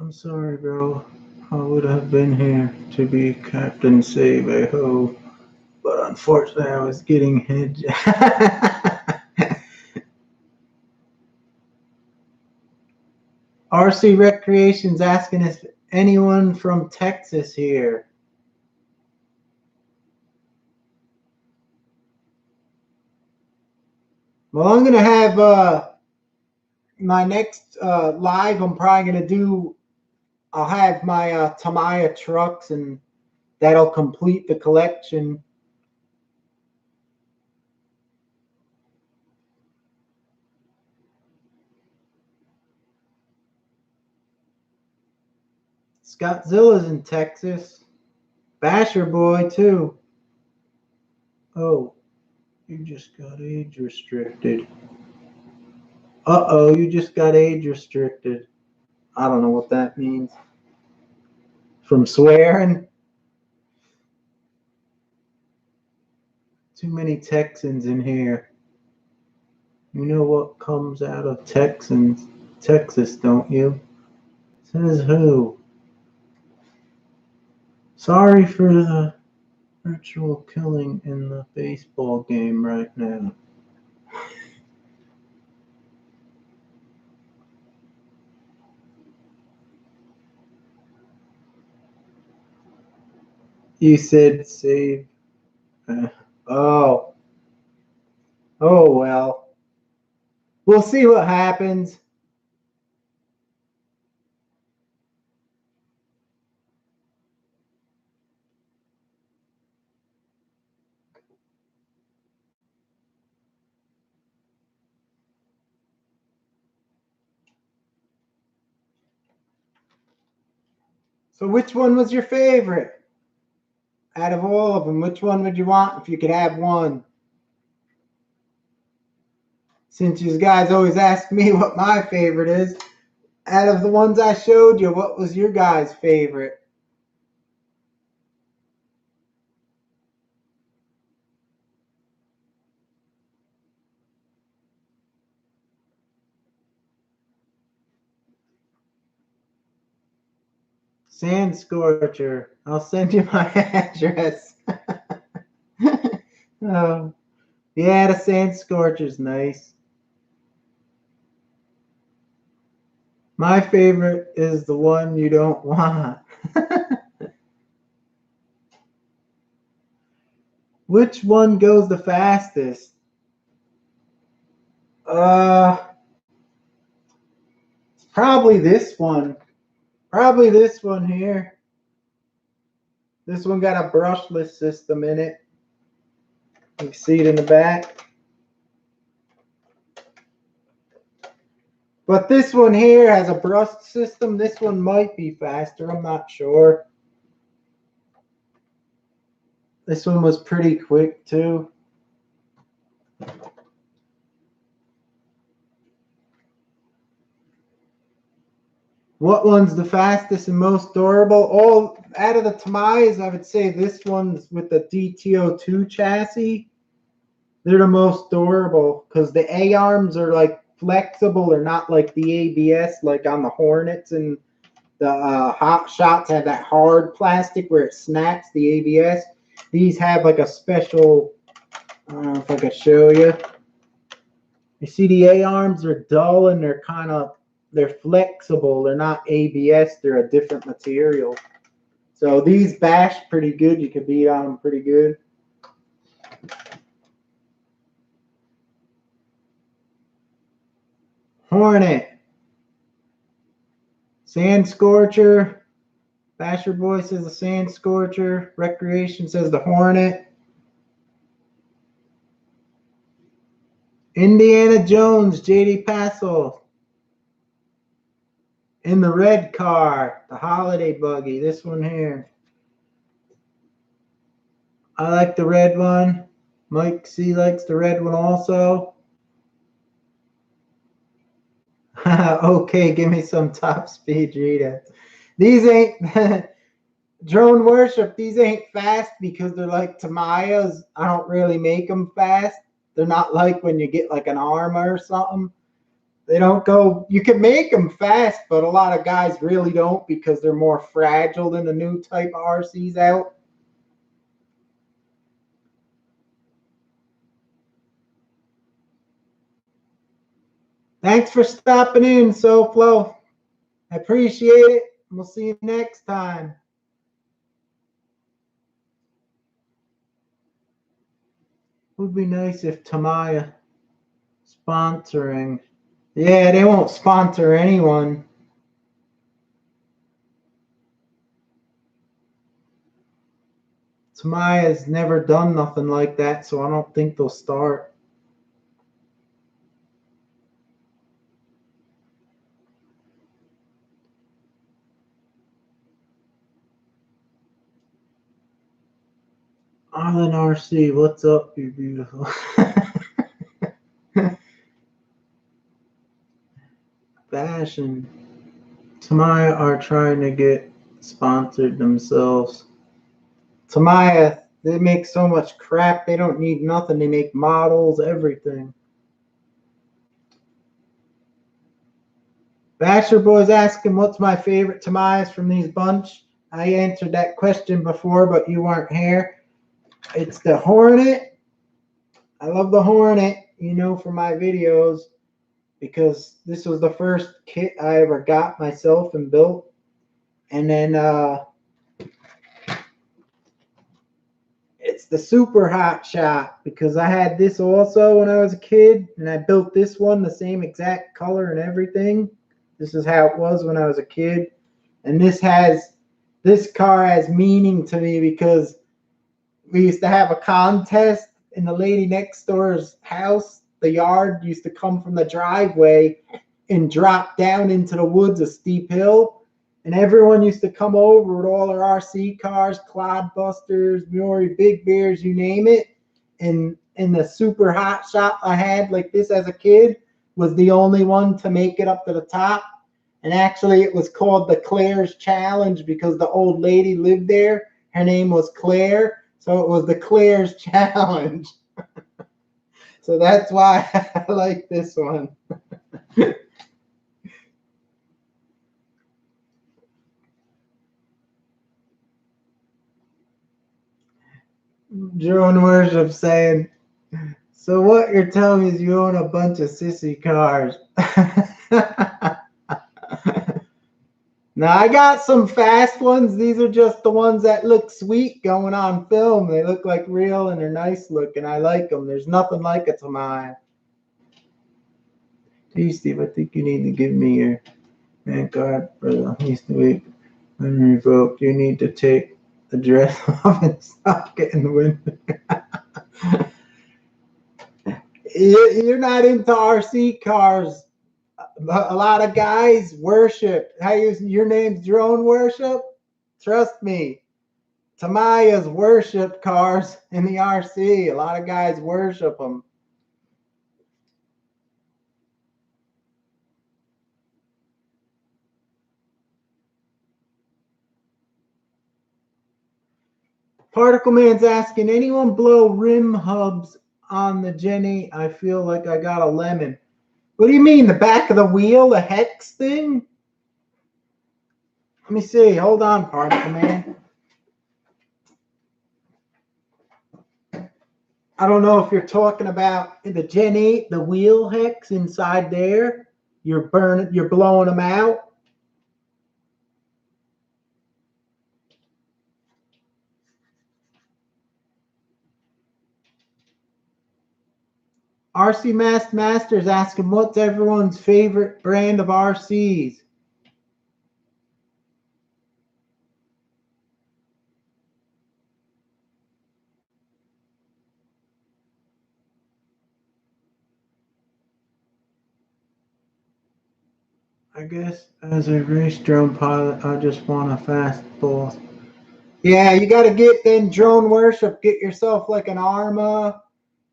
I'm sorry, bro. I would have been here to be Captain Save a Ho, but unfortunately I was getting hit. RC Recreation's asking if anyone from Texas here. Well, I'm going to have my next live, I'm probably going to do, I'll have my Tamiya trucks, and that'll complete the collection. Scottzilla's in Texas. Basher Boy, too. Oh, you just got age restricted. Uh-oh, you just got age restricted. I don't know what that means. From swearing? Too many Texans in here. You know what comes out of Texans? Texas, don't you? Says who? Sorry for the virtual killing in the baseball game right now. You said save. Oh. Oh, well. We'll see what happens. So which one was your favorite? Out of all of them, which one would you want if you could have one? Since you guys always ask me what my favorite is, out of the ones I showed you, what was your guys' favorite? Sand Scorcher. I'll send you my address. Oh, yeah, the Sand Scorcher's nice. My favorite is the one you don't want. Which one goes the fastest? It's probably this one. Probably this one here. This one got a brushless system in it. You can see it in the back. But this one here has a brush system. This one might be faster. I'm not sure. This one was pretty quick too. What one's the fastest and most durable? All out of the Tamiyas, I would say this one's with the DTO2 chassis. They're the most durable because the A-arms are like flexible. They're not like the ABS like on the Hornets, and the Hot Shots have that hard plastic where it snaps the ABS. These have like a special, I don't know if I can show you. You see the A-arms are dull and they're flexible. They're not ABS. They're a different material. So these bash pretty good. You can beat on them pretty good. Hornet. Sand Scorcher. Basher Boy says the Sand Scorcher. Recreation says the Hornet. Indiana Jones, JD Passel. In the red car, the holiday buggy, this one here. I like the red one. Mike C likes the red one also. Okay, give me some top speed readouts. These ain't drone worship. These ain't fast because they're like Tamiyas. I don't really make them fast. They're not like when you get like an Arma or something. They don't go, you can make them fast, but a lot of guys really don't because they're more fragile than the new type of RCs out. Thanks for stopping in, SoFlo. I appreciate it. We'll see you next time. Would be nice if Tamiya sponsoring. Yeah, they won't sponsor anyone. Tamiya's never done nothing like that, so I don't think they'll start. Arlen RC, what's up, you beautiful? Fashion. Tamiya are trying to get sponsored themselves. Tamiya, they make so much crap, they don't need nothing. They make models, everything. Basher Boy's asking what's my favorite Tamiyas from these bunch. I answered that question before, but you weren't here. It's the Hornet. I love the Hornet, you know, for my videos, because this was the first kit I ever got myself and built. And then it's the Super Hot Shot, because I had this also when I was a kid, and I built this one the same exact color and everything. This is how it was when I was a kid. And this car has meaning to me because we used to have a contest in the lady next door's house. The yard used to come from the driveway and drop down into the woods, a steep hill. And everyone used to come over with all their RC cars, Clodbusters, Muri, Big Bears, you name it. And the Super Hot Shot I had like this as a kid was the only one to make it up to the top. And actually it was called the Claire's Challenge because the old lady lived there. Her name was Claire. So it was the Claire's Challenge. So that's why I like this one. Drone Worship saying, so what you're telling me is you own a bunch of sissy cars. Now, I got some fast ones. These are just the ones that look sweet going on film. They look like real and they're nice looking. I like them. There's nothing like a Tamiya. Hey, Steve, I think you need to give me your bank card for the least week. When revoked, you need to take the dress off and stop getting the wind. You're not into RC cars. A lot of guys worship. Your name's Drone Worship? Trust me. Tamiya's worship cars in the RC. A lot of guys worship them. Particle Man's asking, anyone blow rim hubs on the Gen 8? I feel like I got a lemon. What do you mean, the back of the wheel, the hex thing? Let me see. Hold on, Particle Man. I don't know if you're talking about the Gen 8, the wheel hex inside there. You're blowing them out. RC Masters asking, what's everyone's favorite brand of RCs? I guess as a race drone pilot, I just want a fast ball. Yeah, you got to get then Drone Worship. Get yourself like an Arma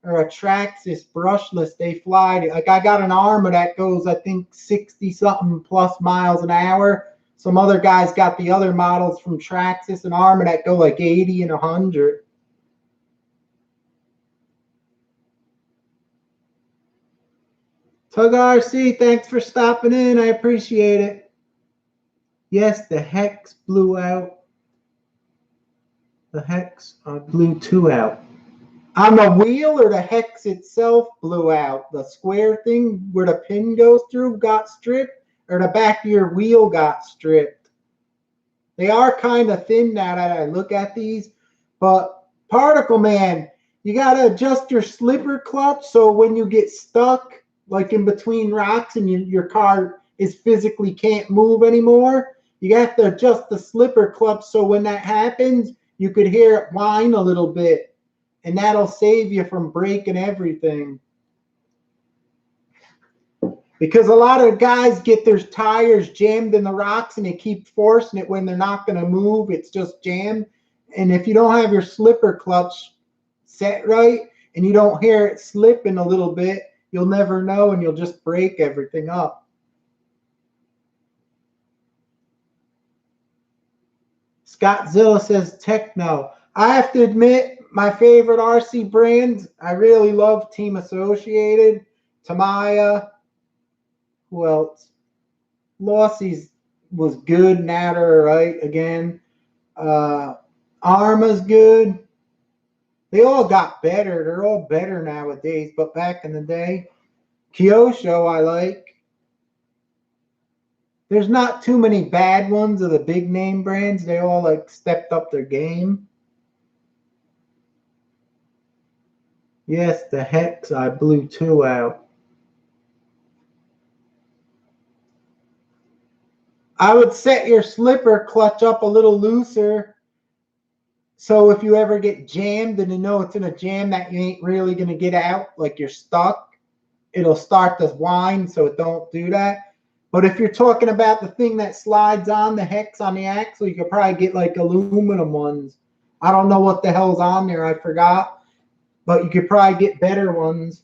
or a Traxxas brushless. They fly. Like I got an Arma that goes, I think, 60-something plus miles an hour. Some other guys got the other models from Traxxas and Arma that go like 80 and 100. Tug RC, thanks for stopping in. I appreciate it. Yes, the hex blew out. The hex blew 2 out. On the wheel, or the hex itself blew out? The square thing where the pin goes through got stripped, or the back of your wheel got stripped? They are kind of thin now that I look at these, but Particle Man, you got to adjust your slipper clutch so when you get stuck, like in between rocks and your car is physically can't move anymore, you have to adjust the slipper clutch so when that happens, you could hear it whine a little bit, and that'll save you from breaking everything. Because a lot of guys get their tires jammed in the rocks and they keep forcing it when they're not going to move. It's just jammed. And if you don't have your slipper clutch set right and you don't hear it slipping a little bit, you'll never know and you'll just break everything up. Scottzilla says Techno. I have to admit, my favorite RC brands, I really love Team Associated, Tamiya. Who else? Lossie's was good. Natter, right? Again. Arma's good. They all got better. They're all better nowadays, but back in the day. Kyosho I like. There's not too many bad ones of the big name brands. They all like stepped up their game. Yes, the hex, I blew 2 out. I would set your slipper clutch up a little looser. So if you ever get jammed and you know it's in a jam that you ain't really going to get out, like you're stuck, it'll start to whine, so it don't do that. But if you're talking about the thing that slides on, the hex on the axle, you could probably get like aluminum ones. I don't know what the hell's on there. I forgot. But you could probably get better ones.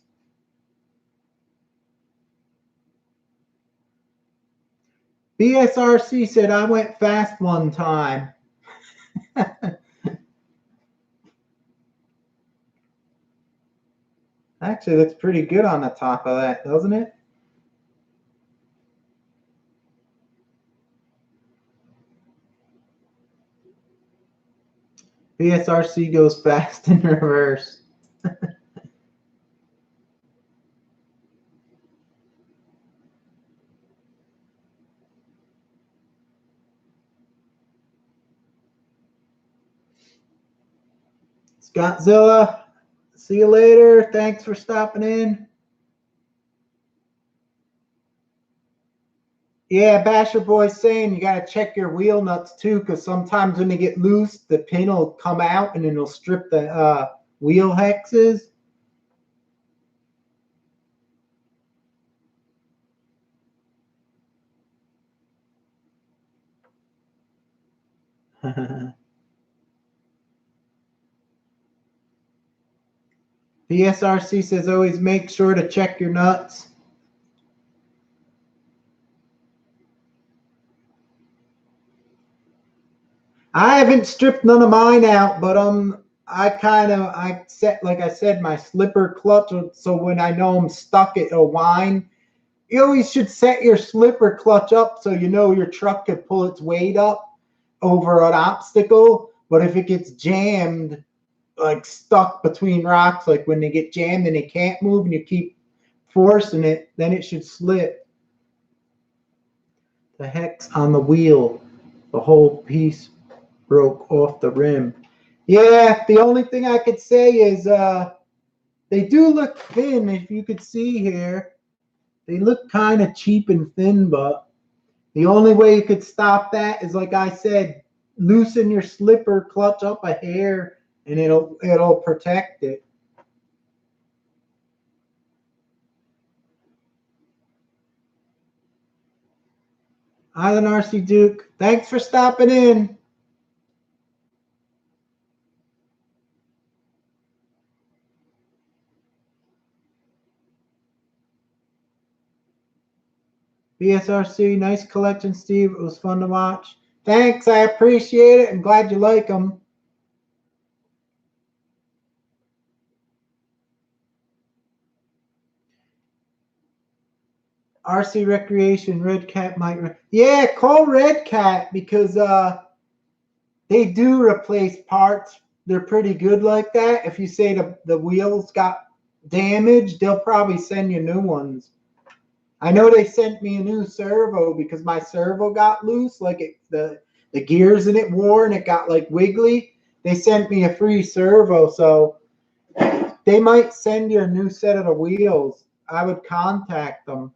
BSRC said, I went fast one time. Actually, that's pretty good on the top of that, doesn't it? BSRC goes fast in reverse. Scottzilla, see you later. Thanks for stopping in. Yeah, Basher Boy's saying you got to check your wheel nuts too, because sometimes when they get loose, the pin will come out and then it'll strip the wheel hexes. PSRC says always make sure to check your nuts. I haven't stripped none of mine out, but I set, like I said, my slipper clutch so when I know I'm stuck it'll whine. You always should set your slipper clutch up so you know your truck can pull its weight up over an obstacle. But if it gets jammed, like stuck between rocks, like when they get jammed and they can't move and you keep forcing it, then it should slip. The hex on the wheel, the whole piece broke off the rim. Yeah, the only thing I could say is they do look thin. If you could see here, they look kind of cheap and thin, but the only way you could stop that is, like I said, loosen your slipper clutch up a hair and it'll protect it. Island RC Duke, thanks for stopping in. BSRC, nice collection, Steve. It was fun to watch. Thanks, I appreciate it. I'm glad you like them. RC Recreation, Red Cat might. Yeah, call Red Cat because they do replace parts. They're pretty good like that. If you say the wheels got damaged, they'll probably send you new ones. I know they sent me a new servo because my servo got loose, like the gears in it wore and it got like wiggly. They sent me a free servo, so they might send you a new set of the wheels. I would contact them.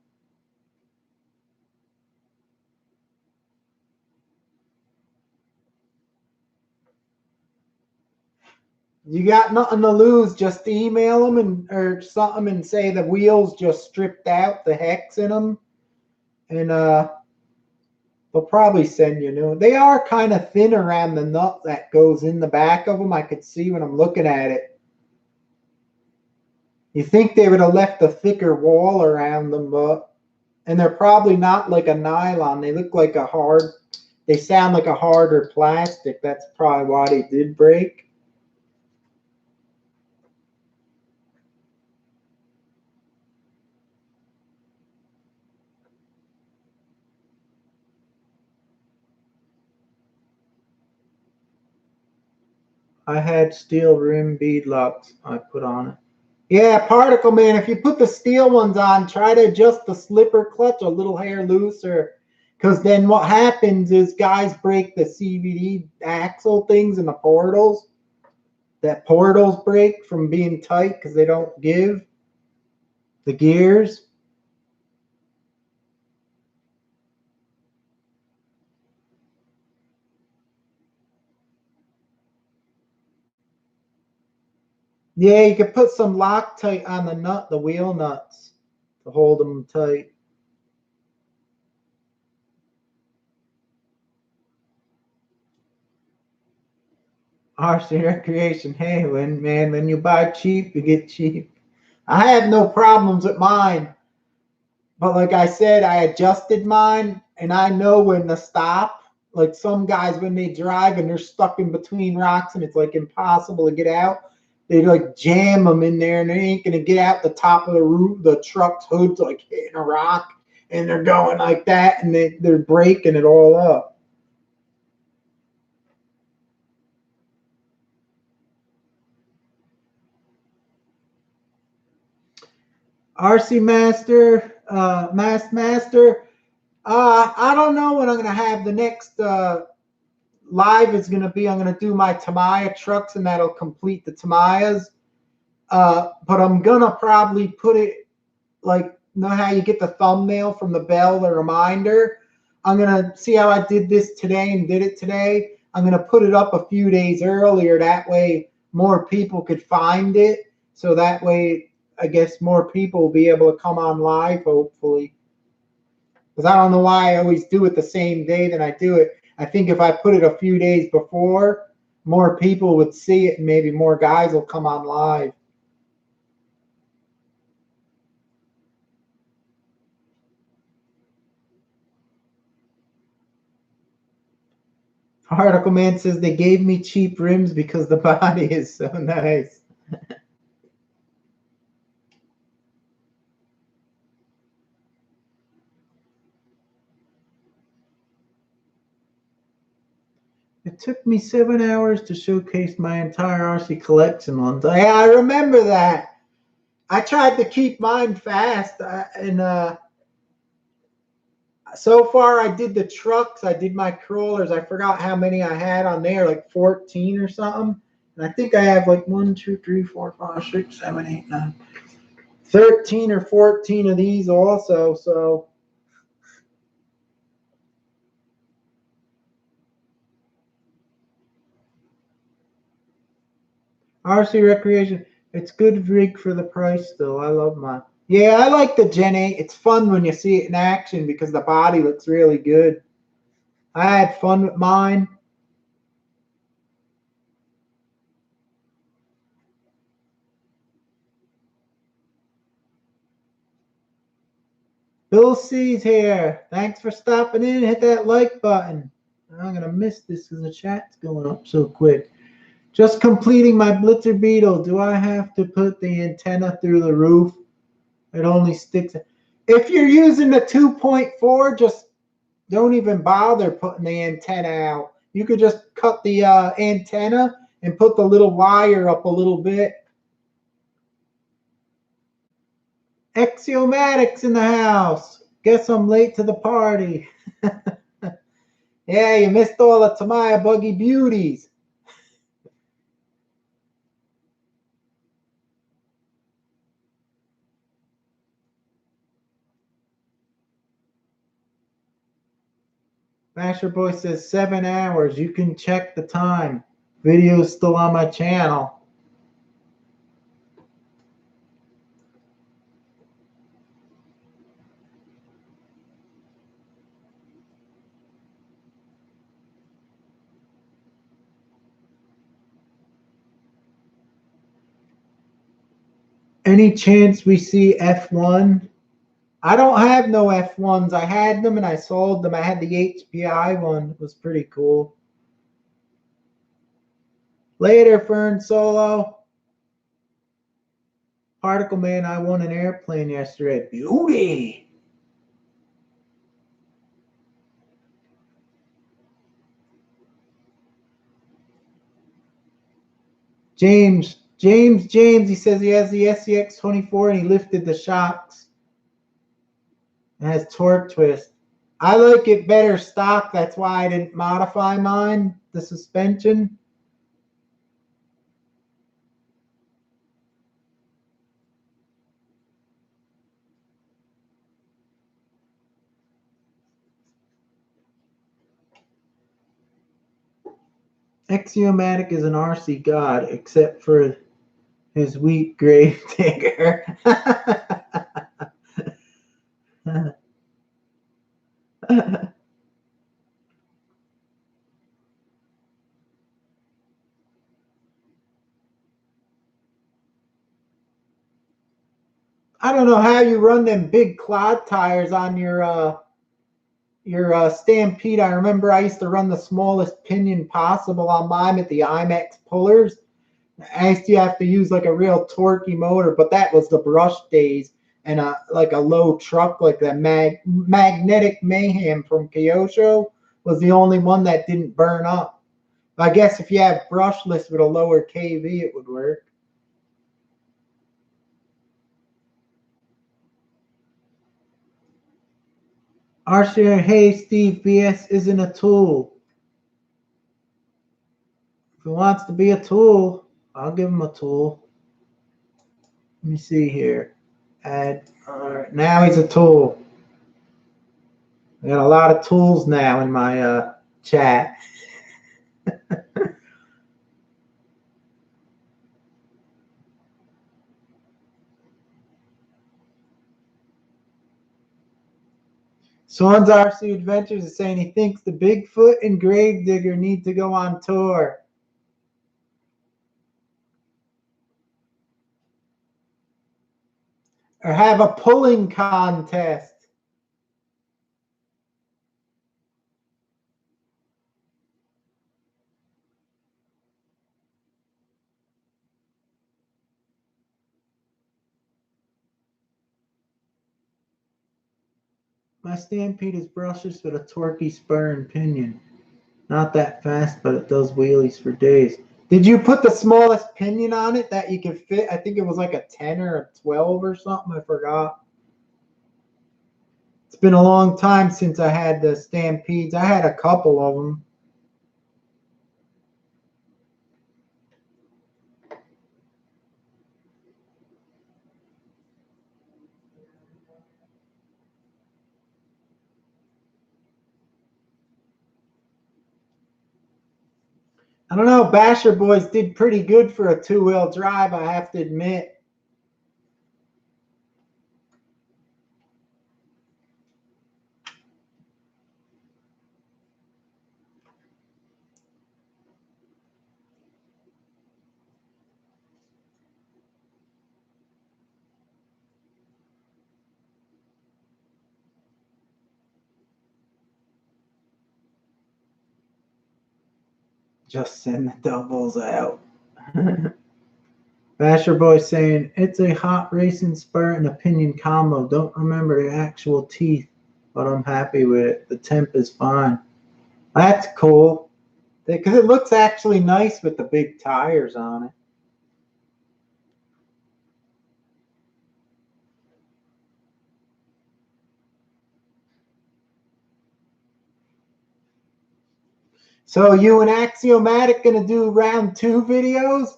You got nothing to lose. Just email them or something and say the wheels just stripped out, the hex in them, and they'll probably send you new. They are kind of thin around the nut that goes in the back of them. I could see when I'm looking at it. You think they would have left a thicker wall around them, and they're probably not like a nylon. They look like they sound like a harder plastic. That's probably why they did break. I had steel rim bead locks I put on it. Yeah, Particle Man, if you put the steel ones on, try to adjust the slipper clutch a little hair looser. Because then what happens is guys break the CVD axle things in the portals. That portals break from being tight because they don't give the gears. Yeah, you could put some Loctite on the wheel nuts to hold them tight. RC Recreation, hey, when you buy cheap, you get cheap. I have no problems with mine. But like I said, I adjusted mine, and I know when to stop. Like some guys, when they drive and they're stuck in between rocks and it's like impossible to get out, they like jam them in there and they ain't gonna get out the top of the roof. The truck's hood's like hitting a rock, and they're going like that, and they're breaking it all up. RC Master, Master. I don't know when I'm gonna have the next live is going to be. I'm going to do my Tamiya trucks, and that'll complete the Tamiyas. But I'm going to probably put it like, know how you get the thumbnail from the bell, the reminder? I'm going to see how I did this today and did it today. I'm going to put it up a few days earlier. That way more people could find it. So that way, I guess more people will be able to come on live, hopefully. Because I don't know why I always do it the same day that I do it. I think if I put it a few days before, more people would see it and maybe more guys will come on live. Article Man says they gave me cheap rims because the body is so nice. It took me 7 hours to showcase my entire RC collection once. Yeah, I remember that. I tried to keep mine fast, and so far I did the trucks, I did my crawlers. I forgot how many I had on there, like 14 or something. And I think I have like 1, 2, 3, 4, 5, 6, 7, 8, 9, 13 or 14 of these also. So RC Recreation, it's good rig for the price though. I love mine. Yeah, I like the Gen 8. It's fun when you see it in action because the body looks really good. I had fun with mine. Bill C's here. Thanks for stopping in. Hit that like button. I'm going to miss this because the chat's going up so quick. Just completing my Blitzer Beetle. Do I have to put the antenna through the roof? It only sticks. If you're using the 2.4, just don't even bother putting the antenna out. You could just cut the antenna and put the little wire up a little bit. Axiomatics in the house. Guess I'm late to the party. Yeah, you missed all the Tamiya Buggy beauties. Basher Boy says 7 hours. You can check the time. Video's still on my channel. Any chance we see F1? I don't have no F1s. I had them and I sold them. I had the HPI one. It was pretty cool. Later, Fern Solo. Particle Man, I won an airplane yesterday. Beauty. James, he says he has the SCX-24 and he lifted the shocks. It has torque twist. I like it better stock. That's why I didn't modify mine, the suspension. Axiomatic is an RC god, except for his weak grave digger. I don't know how you run them big quad tires on your Stampede. I remember I used to run the smallest pinion possible on mine at the IMAX pullers. I used to have to use like a real torquey motor, but that was the brush days, and like a low truck like the Magnetic Mayhem from Kyosho was the only one that didn't burn up. I guess if you have brushless with a lower KV, it would work. RC, hey Steve, BS isn't a tool. If he wants to be a tool, I'll give him a tool. Let me see here. Add. All right, now he's a tool. I got a lot of tools now in my chat. Swan's RC Adventures is saying he thinks the Bigfoot and Gravedigger need to go on tour. Or have a pulling contest. My Stampede is brushless with a torquey spur and pinion. Not that fast, but it does wheelies for days. Did you put the smallest pinion on it that you could fit? I think it was like a 10 or a 12 or something. I forgot. It's been a long time since I had the Stampedes. I had a couple of them. I don't know. Basher Boys did pretty good for a two-wheel drive, I have to admit. Just send the doubles out. Basher Boy saying, it's a hot racing spur and a pinion combo. Don't remember the actual teeth, but I'm happy with it. The temp is fine. That's cool. Because it looks actually nice with the big tires on it. So you and Axiomatic gonna do round 2 videos?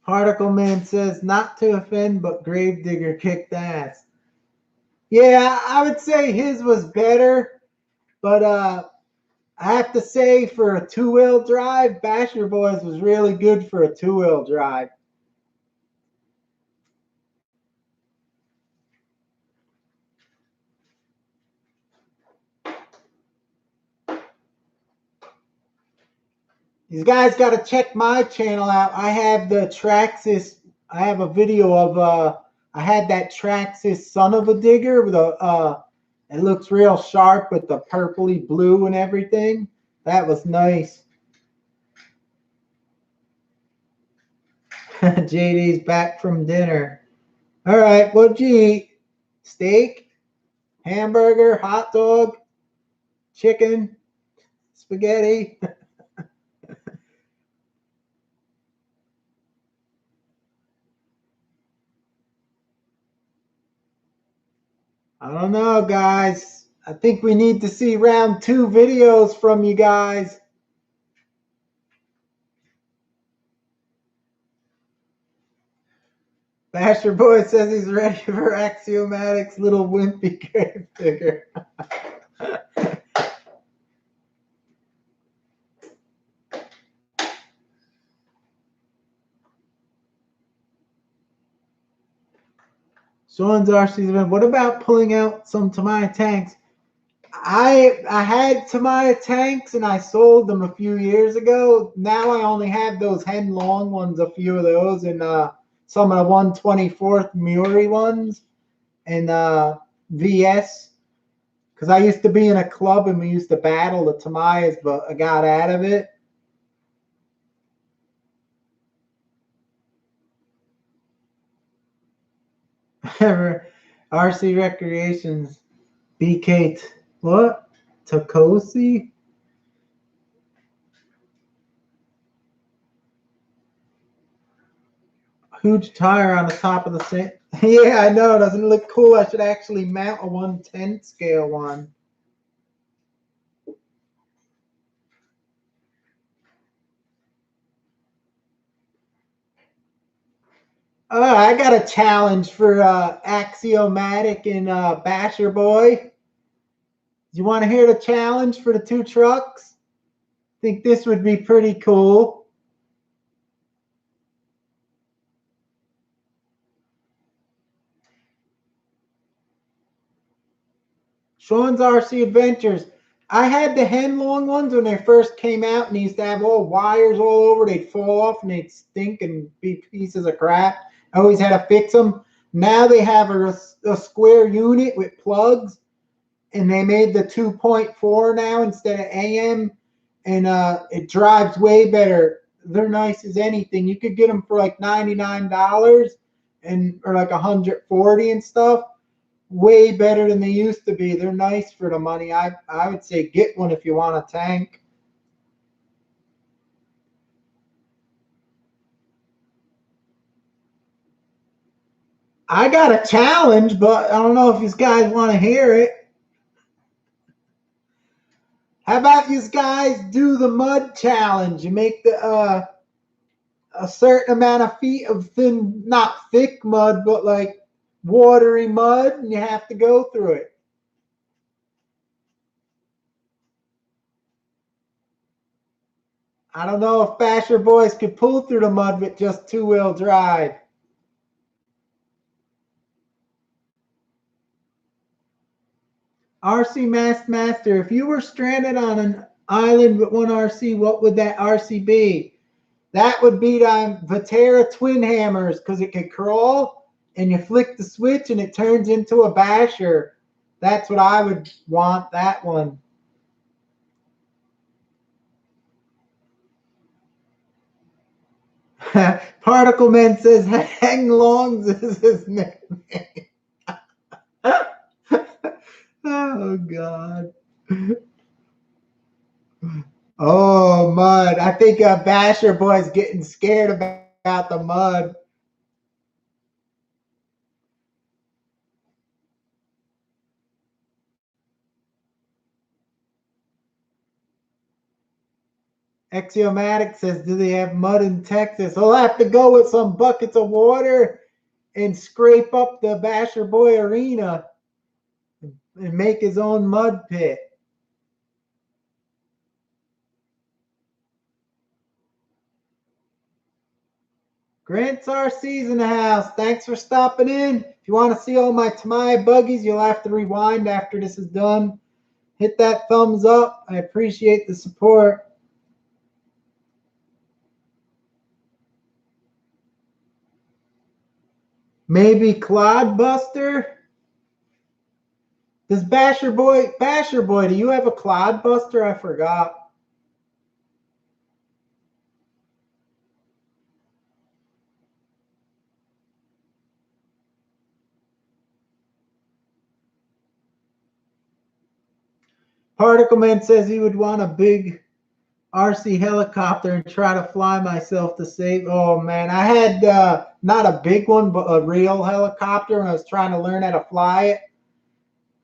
Particle Man says, not to offend, but Gravedigger kicked ass. Yeah, I would say his was better, but I have to say for a 2-wheel drive, Basher Boys was really good for a 2-wheel drive. These guys got to check my channel out. I have the Traxxas. I have a video of I had that Traxxas son of a digger with a it looks real sharp with the purpley blue and everything. That was nice. JD's back from dinner. All right, what'd you eat? Steak, hamburger, hot dog, chicken, spaghetti. I don't know, guys. I think we need to see round 2 videos from you guys. Basher Boy says he's ready for Axiomatic's little wimpy grave digger. Sean's RC's event. What about pulling out some Tamiya tanks? I had Tamiya tanks and I sold them a few years ago. Now I only have those hen long ones, a few of those, and some of the 1/24 Muri ones, and VS. Because I used to be in a club and we used to battle the Tamiyas, but I got out of it. RC Recreations, BK, what? Takosi? Huge tire on the top of the sand. Yeah, I know. Doesn't it look cool? I should actually mount a 1/10 scale one. I got a challenge for Axiomatic and Basher Boy. Do you want to hear the challenge for the 2 trucks? I think this would be pretty cool. Sean's RC Adventures. I had the hen long ones when they first came out, and they used to have all wires all over. They'd fall off and they'd stink and be pieces of crap. I always had to fix them. Now they have a square unit with plugs, and they made the 2.4 now instead of AM, and it drives way better. They're nice as anything. You could get them for like $99 and or like 140 and stuff. Way better than they used to be. They're nice for the money. I would say get one if you want a tank. I got a challenge, but I don't know if you guys want to hear it. How about you guys do the mud challenge? You make the a certain amount of feet of thin, not thick mud, but like watery mud, and you have to go through it. I don't know if Basher Boys could pull through the mud with just 2-wheel drive. RC Master, if you were stranded on island with one RC, what would that RC be? That would be the Vatera twin hammers because it can crawl and you flick the switch and it turns into a basher. That's what I would want, that one. Particle Man says Hang Longs is his nickname. Oh, God. Oh, mud. I think Basher Boy's getting scared about the mud. Axiomatic says, do they have mud in Texas? He'll have to go with some buckets of water and scrape up the Basher Boy arena and make his own mud pit. Grant's RC's in the house. Thanks for stopping in. If you want to see all my Tamiya buggies, you'll have to rewind after this is done. Hit that thumbs up. I appreciate the support. Maybe Clodbuster? Does Basher Boy, do you have a Clodbuster? I forgot. Particle Man says he would want a big RC helicopter and try to fly myself to save. Oh man, I had not a big one, but a real helicopter when I was trying to learn how to fly it.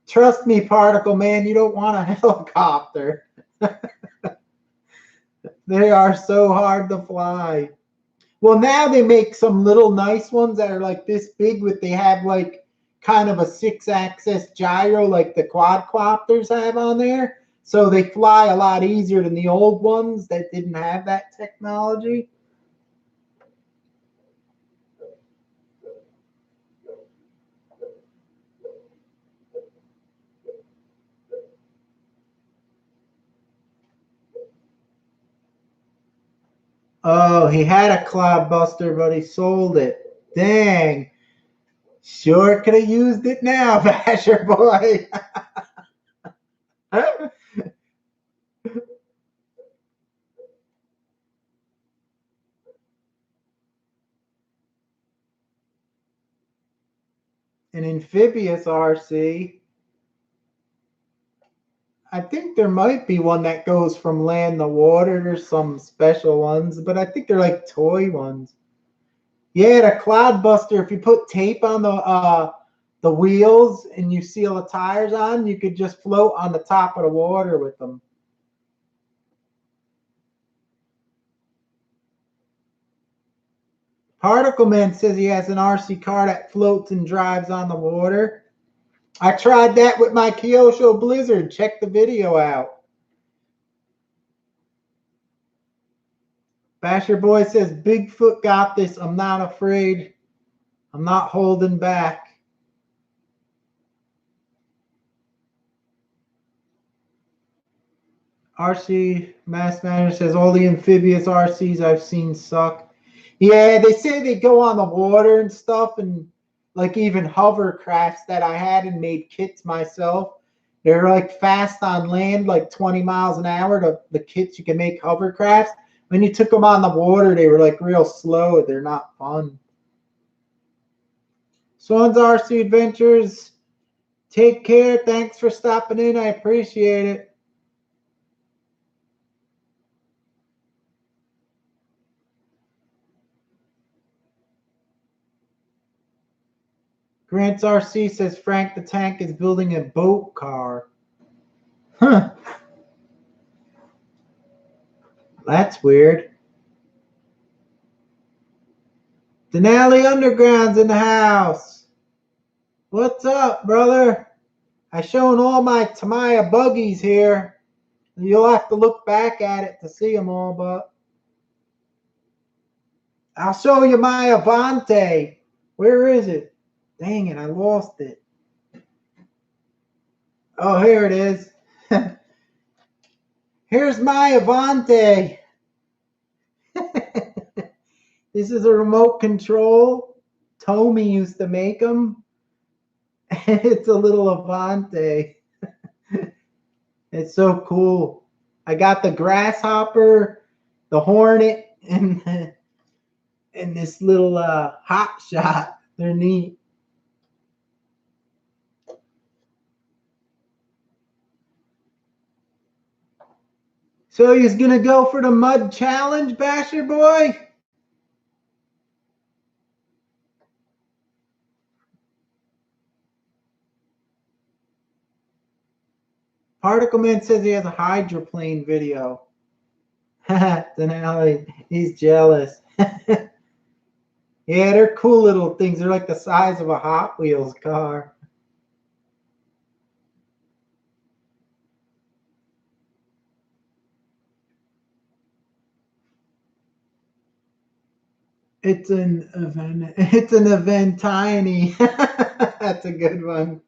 Trust me, Particle Man, you don't want a helicopter. They are so hard to fly. Well, now they make some little nice ones that are like this big, with they have like kind of a 6-axis gyro like the quadcopters have on there. So they fly a lot easier than the old ones that didn't have that technology. Oh, he had a Clodbuster, but he sold it. Dang. Sure could have used it now, Basher Boy. An amphibious RC. I think there might be one that goes from land to water. There's some special ones, but I think they're like toy ones. Yeah, the Cloudbuster, if you put tape on the wheels and you seal the tires on, you could just float on the top of the water with them. Particle Man says he has an RC car that floats and drives on the water. I tried that with my Kyosho Blizzard. Check the video out. Basher Boy says, Bigfoot got this. I'm not afraid. I'm not holding back. RC Mass Manager says, all the amphibious RCs I've seen suck. Yeah, they say they go on the water and stuff, and like even hovercrafts that I had and made kits myself. They're like fast on land, like 20 miles an hour. The kits you can make hovercrafts. When you took them on the water, they were like real slow. They're not fun. Swan's RC Adventures. Take care. Thanks for stopping in. I appreciate it. Grant's RC says Frank the Tank is building a boat car. Huh. That's weird. Denali Underground's in the house. What's up, brother? I shown all my Tamiya buggies here. You'll have to look back at it to see them all, but I'll show you my Avante. Where is it? Dang it, I lost it. Oh, here it is. Here's my Avante. This is a remote control. Tomy used to make them. It's a little Avante. It's so cool. I got the Grasshopper, the Hornet, and this little hot shot. They're neat. So he's gonna go for the mud challenge, Basher boy? Particle Man says he has a hydroplane video. Denali, he's jealous. Yeah, they're cool little things. They're like the size of a Hot Wheels car. It's an event. It's an event tiny. That's a good one.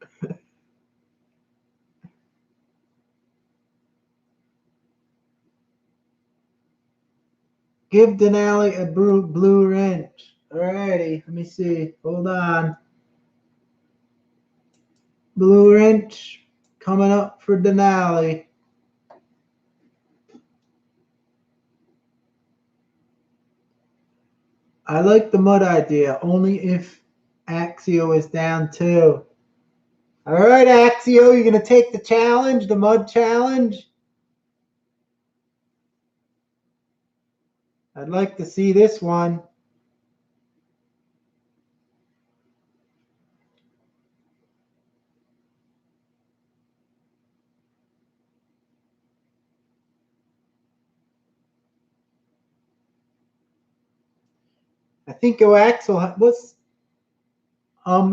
Give Denali a blue wrench. Alrighty, let me see. Hold on. Blue wrench coming up for Denali. I like the mud idea, only if Axio is down too. Alright, Axio, you're going to take the challenge, the mud challenge? I'd like to see this one. I think Axel, what's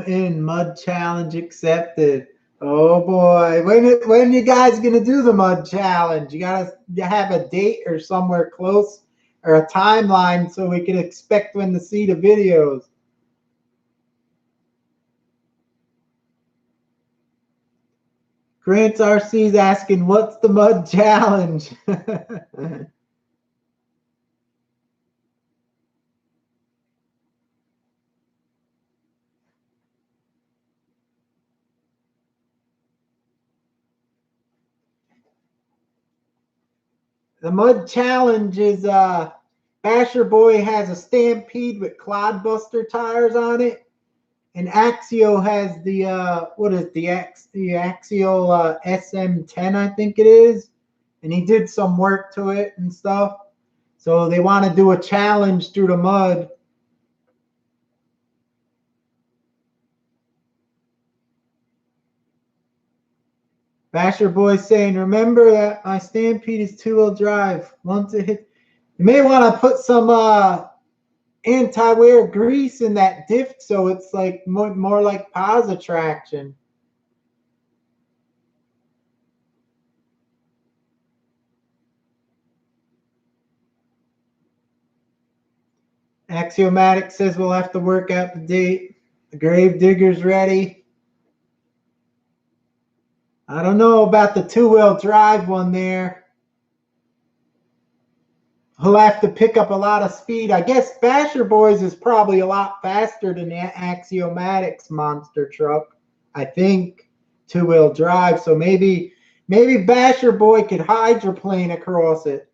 in mud challenge accepted? Oh boy, when you guys gonna do the mud challenge? You have a date or somewhere close or a timeline so we can expect when to see the videos. Grant RC is asking, what's the mud challenge? The mud challenge is Basher Boy has a Stampede with Clodbuster tires on it, and Axio has the the Axial SM10, I think it is, and he did some work to it and stuff. So they want to do a challenge through the mud. Basher Boy saying, remember that my Stampede is two-wheel drive. Once it hits, you may want to put some anti-wear grease in that diff so it's like more like posi traction. Axiomatic says we'll have to work out the date. The grave digger's ready. I don't know about the two-wheel drive one there. He'll have to pick up a lot of speed. I guess Basher Boys is probably a lot faster than Axiomatic's monster truck. I think two-wheel drive. So maybe Basher Boy could hydroplane across it.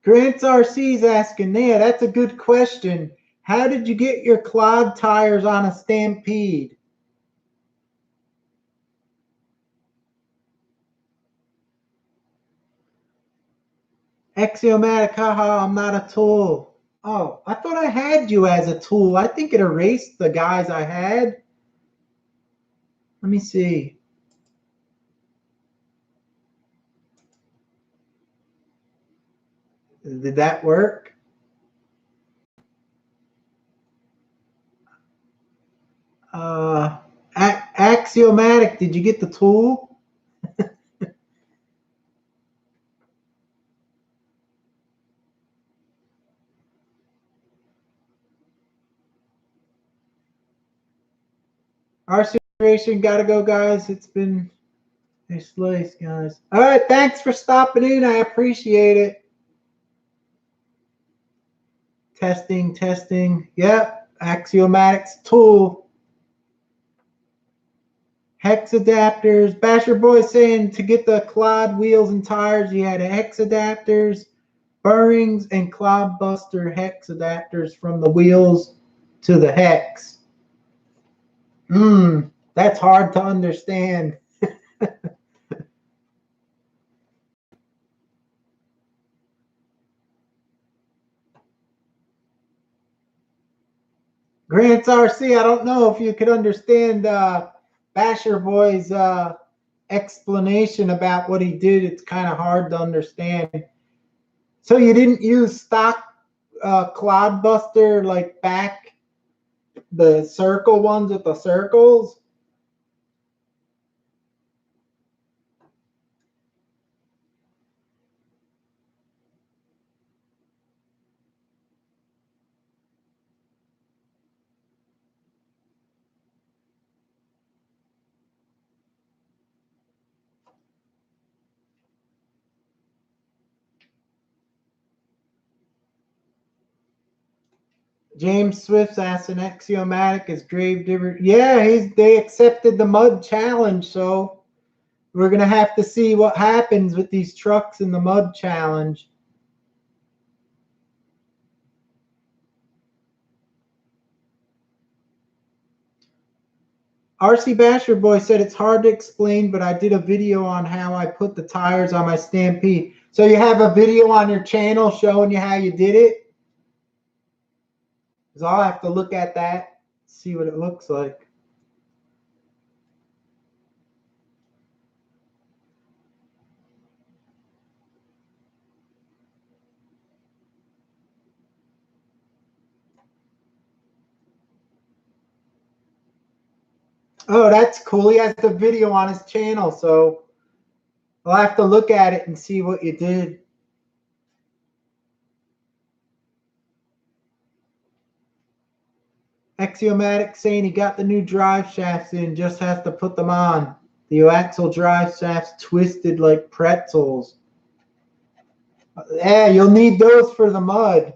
Grant's RC's asking, yeah, that's a good question. How did you get your clod tires on a Stampede? Axiomatic, haha, I'm not a tool. Oh, I thought I had you as a tool. I think it erased the guys I had. Let me see. Did that work? Axiomatic, did you get the tool? RC Racing, gotta go, guys. It's been a slice, guys. All right, thanks for stopping in. I appreciate it. Testing, testing. Yep, Axiomatics tool. Hex adapters. Basher Boy saying to get the clod wheels and tires, you had hex adapters, bearings, and clod buster hex adapters from the wheels to the hex. That's hard to understand. Grant's RC, I don't know if you could understand Basher Boy's explanation about what he did. It's kind of hard to understand. So you didn't use stock clod buster like back the circle ones with the circles? James Swift's asking Axiomatic is grave digger. Yeah, they accepted the mud challenge, so we're gonna have to see what happens with these trucks in the mud challenge. RC Basher Boy said it's hard to explain, but I did a video on how I put the tires on my Stampede. So you have a video on your channel showing you how you did it? Because I'll have to look at that, see what it looks like. Oh, that's cool. He has the video on his channel, so I'll have to look at it and see what you did. Axiomatic saying he got the new drive shafts in, just has to put them on. The axle drive shafts twisted like pretzels. Yeah, you'll need those for the mud.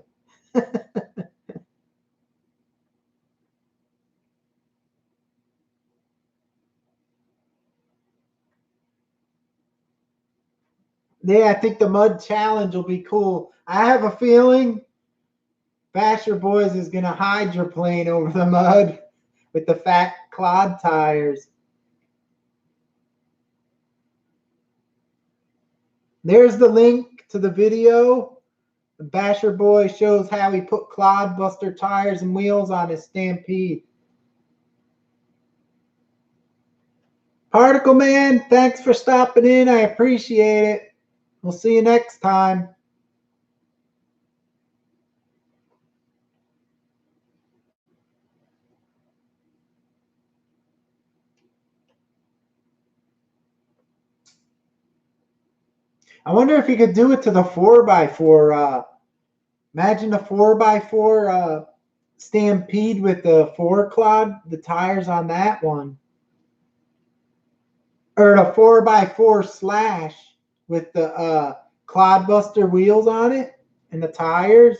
Yeah, I think the mud challenge will be cool. I have a feeling Basher Boys is going to hydroplane over the mud with the fat clod tires. There's the link to the video. The Basher Boy shows how he put clod buster tires and wheels on his Stampede. Particle Man, thanks for stopping in. I appreciate it. We'll see you next time. I wonder if you could do it to the 4x4. Imagine the 4x4 Stampede with the 4 clod, the tires on that one. Or the 4x4 slash with the clodbuster wheels on it and the tires.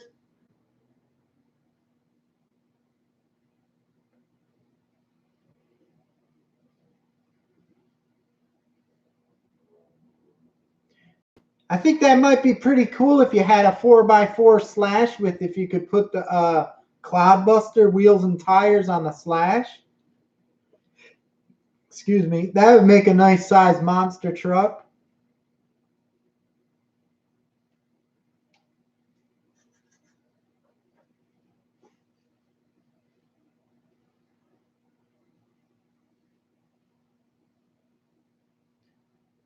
I think that might be pretty cool if you had a 4x4 slash with, if you could put the clodbuster wheels and tires on the slash. Excuse me. That would make a nice size monster truck.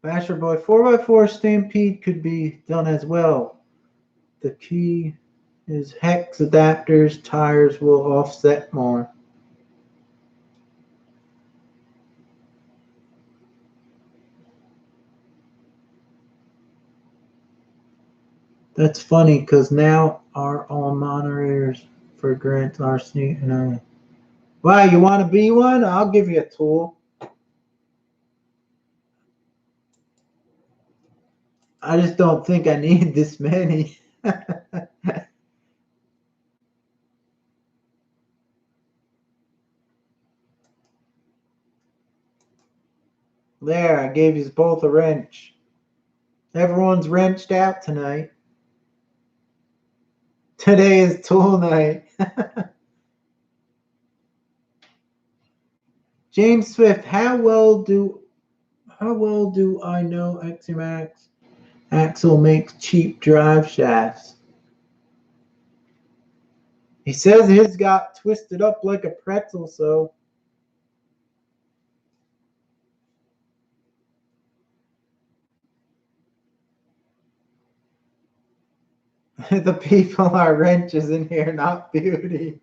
Basher Boy, 4x4 Stampede could be done as well. The key is hex adapters, tires will offset more. That's funny because now are all moderators for Grant RC and I. Wow, you want to be one? I'll give you a tool. I just don't think I need this many. There, I gave you both a wrench. Everyone's wrenched out tonight. Today is tool night. James Swift, how well do I know Aximax Axle makes cheap drive shafts? He says his got twisted up like a pretzel, so the people are wrenches in here, not beauty.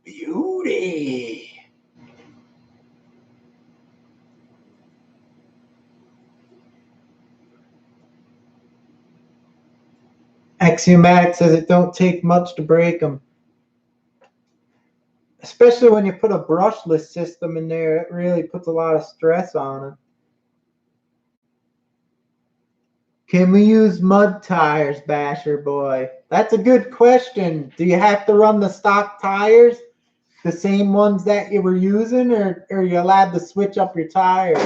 Beauty. Axiomatic says it don't take much to break them. Especially when you put a brushless system in there, it really puts a lot of stress on it. Can we use mud tires, Basher Boy? That's a good question. Do you have to run the stock tires, the same ones that you were using, or are you allowed to switch up your tires?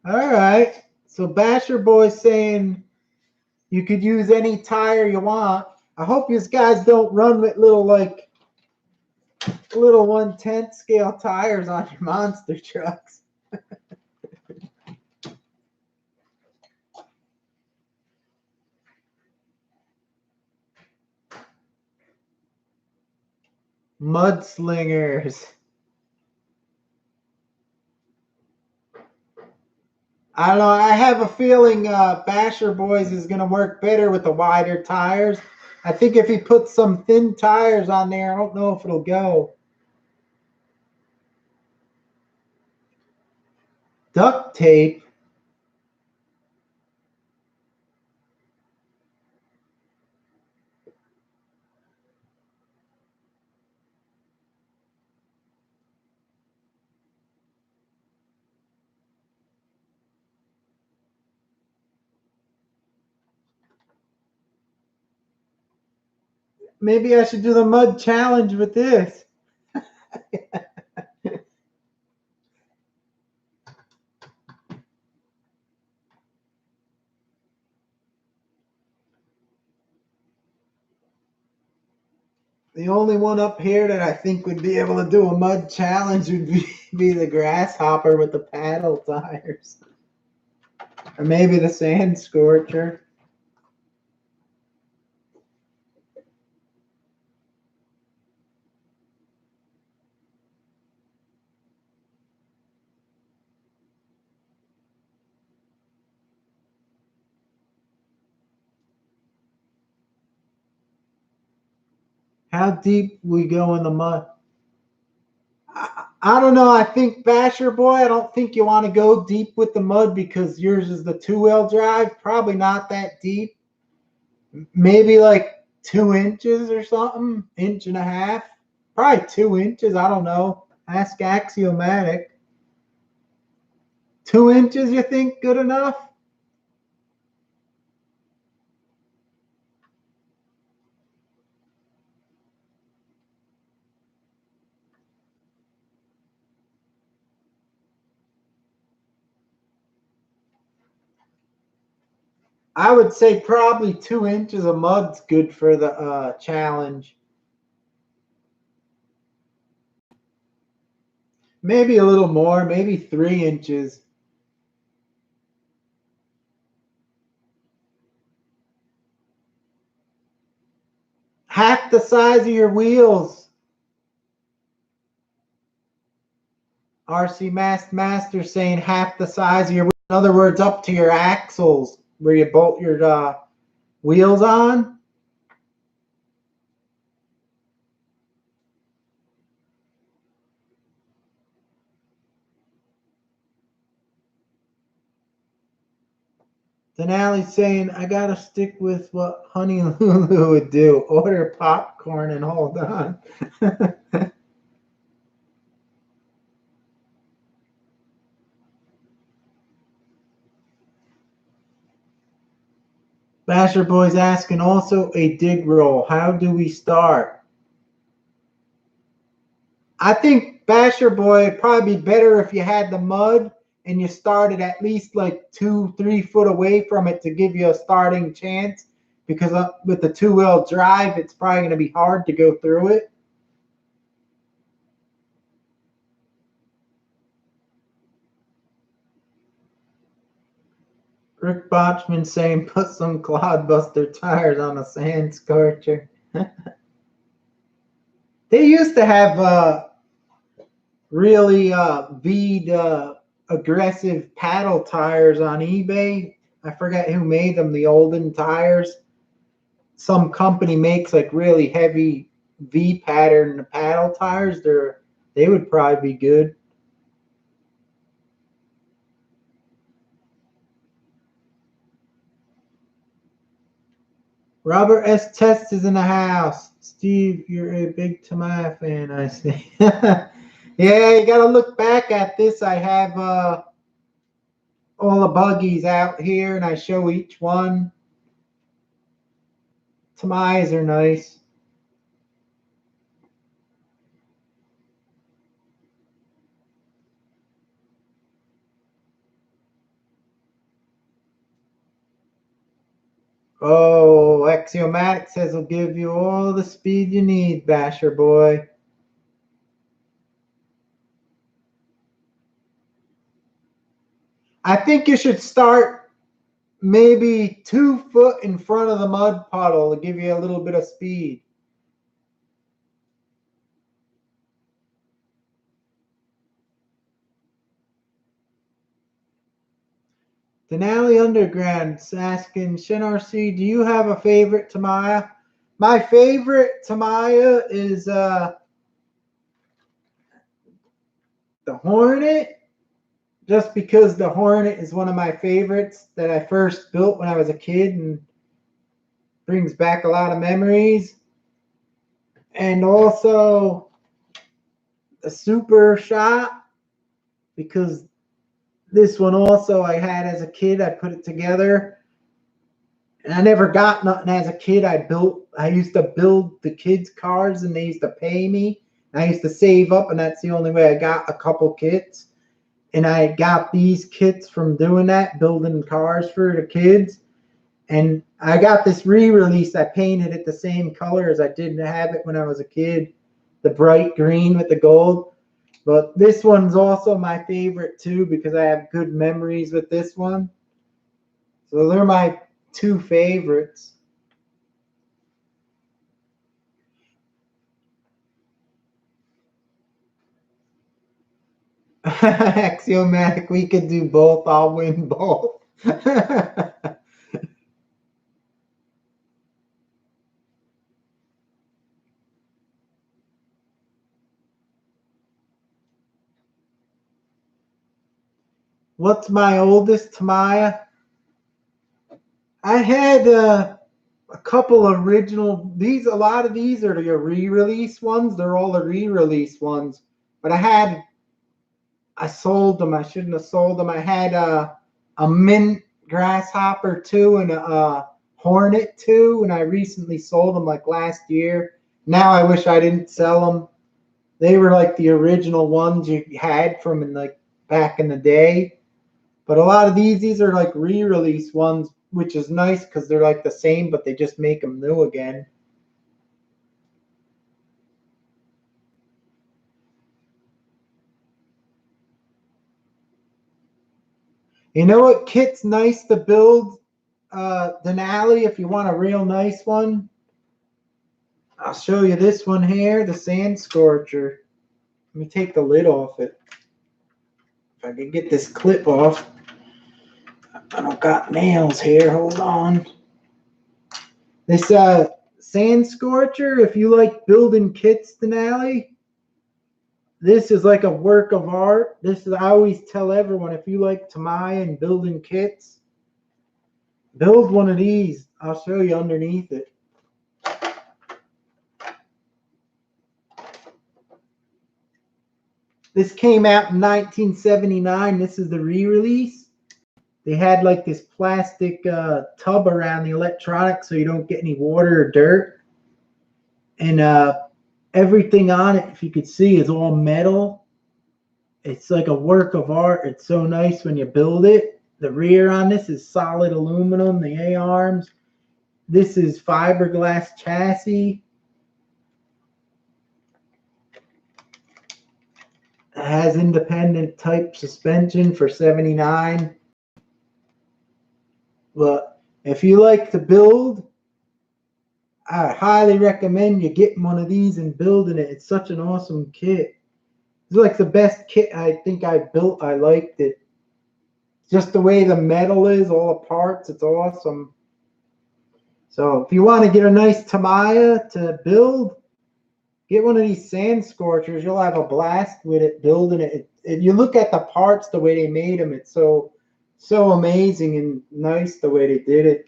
All right. So Basher Boy's saying you could use any tire you want. I hope you guys don't run with little 1/10 scale tires on your monster trucks. Mudslingers. I don't know. I have a feeling Basher Boys is going to work better with the wider tires. I think if he puts some thin tires on there, I don't know if it'll go. Duct tape. Maybe I should do the mud challenge with this. The only one up here that I think would be able to do a mud challenge would be the Grasshopper with the paddle tires. Or maybe the Sand Scorcher. How deep we go in the mud? I don't know. I think Basher Boy, I don't think you want to go deep with the mud because yours is the 2-wheel drive. Probably not that deep. Maybe like 2 inches or something, 1.5 inches. Probably 2 inches. I don't know. Ask Axiomatic. 2 inches, you think good enough? I would say probably 2 inches of mud's good for the challenge. Maybe a little more, maybe 3 inches. Half the size of your wheels. RC Master saying half the size of your wheels. In other words, up to your axles where you bolt your wheels on. Denali's saying, I gotta stick with what Honey Lulu would do. Order popcorn and hold on. Basher Boy's asking also a dig roll. How do we start? I think Basher Boy it'd probably be better if you had the mud and you started at least like 2-3 foot away from it to give you a starting chance, because with the two-wheel drive, it's probably going to be hard to go through it. Rick Botchman saying, put some Cloudbuster tires on a sand scorcher. They used to have really V'd aggressive paddle tires on eBay. I forget who made them, the olden tires. Some company makes like really heavy V pattern paddle tires. They would probably be good. Robert S. Test is in the house. Steve, you're a big Tamiya fan, I see. Yeah, you got to look back at this. I have all the buggies out here, and I show each one. Tamiyas are nice. Oh, Axiomatic says will give you all the speed you need, Basher Boy. I think you should start maybe 2 foot in front of the mud puddle to give you a little bit of speed. Denali Underground's asking, Shin RC, do you have a favorite Tamiya? My favorite Tamiya is the Hornet, just because the Hornet is one of my favorites that I first built when I was a kid and brings back a lot of memories. And also a Super Shot, because this one also I had as a kid. I put it together, and I never got nothing as a kid. I used to build the kids' cars, and they used to pay me. And I used to save up, and that's the only way I got a couple kits. And I got these kits from doing that, building cars for the kids. And I got this re-release. I painted it the same color as I did have it when I was a kid, the bright green with the gold. But this one's also my favorite too, because I have good memories with this one. So they're my two favorites. Axiomatic, we could do both. I'll win both. What's my oldest Tamiya? I had a couple original. A lot of these are the re-release ones. They're all the re-release ones. But I sold them. I shouldn't have sold them. I had a mint Grasshopper 2 and a Hornet 2, and I recently sold them like last year. Now I wish I didn't sell them. They were like the original ones you had from like back in the day. But a lot of these are like re-release ones, which is nice because they're like the same, but they just make them new again. You know what kit's nice to build, Denali, if you want a real nice one? I'll show you this one here, the Sand Scorcher. Let me take the lid off it. If I can get this clip off. I don't got nails here. Hold on. This Sand Scorcher, if you like building kits, Denali, this is like a work of art. I always tell everyone, if you like Tamiya and building kits, Build one of these. I'll show you underneath it. This came out in 1979. This is the re-release. They had like this plastic tub around the electronics so you don't get any water or dirt. And everything on it, if you could see, is all metal. It's like a work of art. It's so nice when you build it. The rear on this is solid aluminum, the A-arms. This is fiberglass chassis. It has independent type suspension for $79. But if you like to build, I highly recommend you getting one of these and building it. It's such an awesome kit. It's like the best kit I think I built. I liked it. Just the way the metal is, all the parts, it's awesome. So if you want to get a nice Tamiya to build, get one of these sand scorchers. You'll have a blast with it building it. You look at the parts, the way they made them. It's so amazing and nice the way they did it.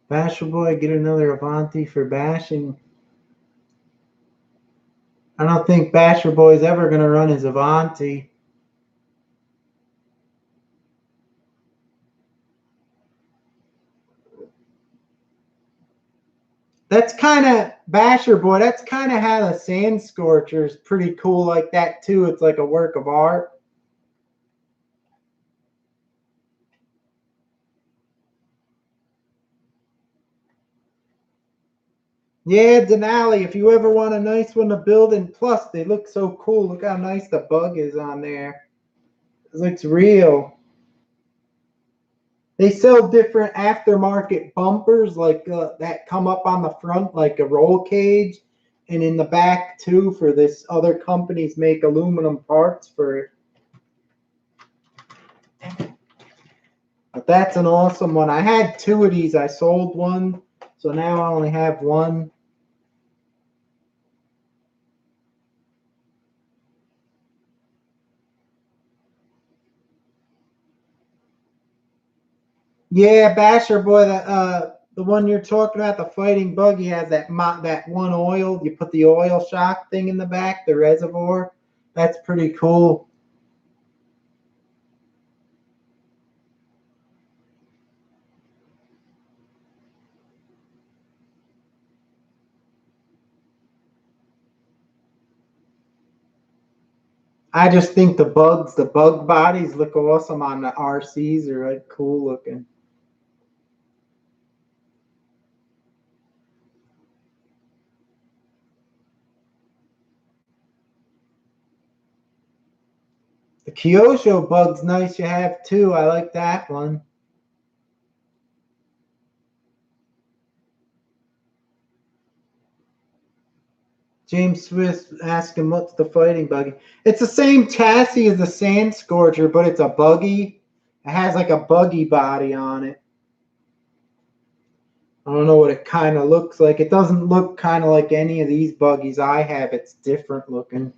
Basher Boy, get another Avanti for bashing. I don't think Basher Boy's ever going to run his Avanti. That's kind of, Basher Boy, that's kind of how the Sand Scorcher is pretty cool like that too. It's like a work of art. Yeah, Denali, if you ever want a nice one to build, and plus they look so cool. Look how nice the bug is on there. It looks real. They sell different aftermarket bumpers like that come up on the front like a roll cage, and in the back too for this. Other companies make aluminum parts for it. But that's an awesome one. I had two of these. I sold one, so now I only have one. Yeah, Basher Boy, the one you're talking about, the Fighting Buggy, has that one oil. You put the oil shock thing in the back, the reservoir. That's pretty cool. I just think the bug bodies look awesome on the RCs. They're like cool looking. The Kyosho bug's nice to have too. I like that one. James Swiss asking what's the Fighting Buggy. It's the same chassis as the Sand Scorcher, but it's a buggy. It has like a buggy body on it. I don't know what it kind of looks like. It doesn't look kind of like any of these buggies I have. It's different looking.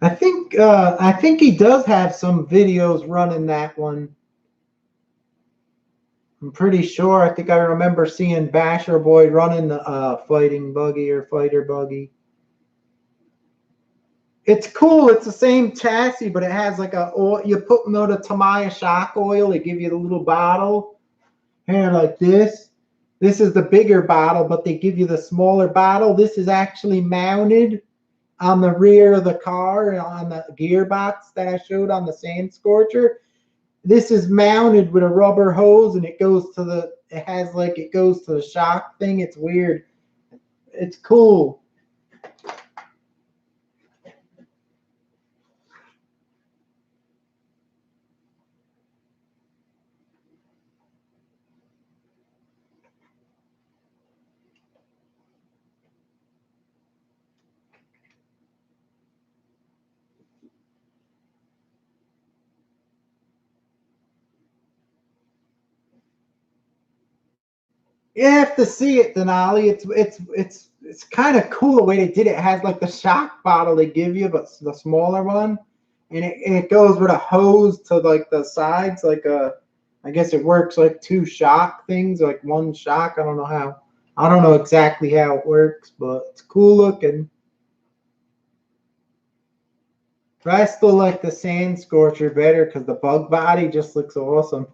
I think he does have some videos running that one. I'm pretty sure. I think I remember seeing Basher Boy running the Fighting Buggy or Fighter Buggy. It's cool. It's the same chassis, but it has like you put the Tamiya shock oil. They give you the little bottle here like this. This is the bigger bottle, but they give you the smaller bottle. This is actually mounted on the rear of the car and on the gearbox that I showed on the Sand Scorcher. this is mounted with a rubber hose, and it goes to the. It has like it goes to the shock thing. It's weird. It's cool. You have to see it, Denali. It's kind of cool the way they did it. It has like the shock bottle they give you, but the smaller one, and it goes with a hose to like the sides, like a. I guess it works like two shock things, like one shock. I don't know how. I don't know exactly how it works, but it's cool looking. But I still like the Sand Scorcher better because the bug body just looks awesome.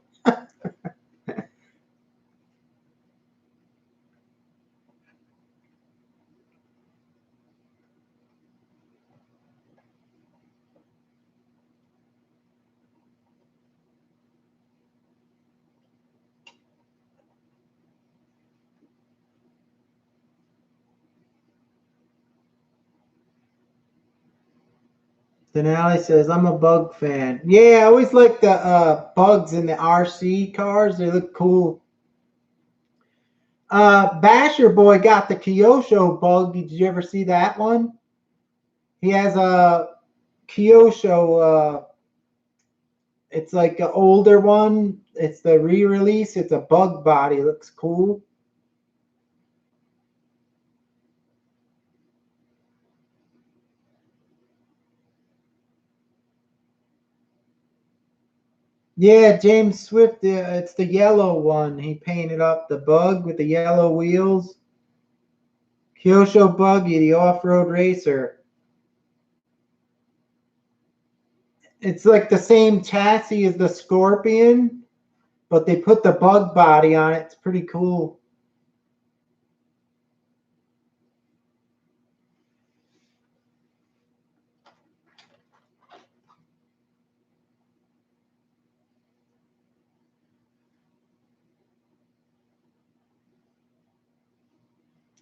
Denali says, I'm a bug fan. Yeah, I always like the bugs in the RC cars. They look cool. Basher Boy got the Kyosho bug. Did you ever see that one? He has a Kyosho. It's like an older one. It's the re-release. It's a bug body. It looks cool. Yeah, James Swift, it's the yellow one. He painted up the bug with the yellow wheels. Kyosho Buggy, the off-road racer. It's like the same chassis as the Scorpion, but they put the bug body on it. It's pretty cool.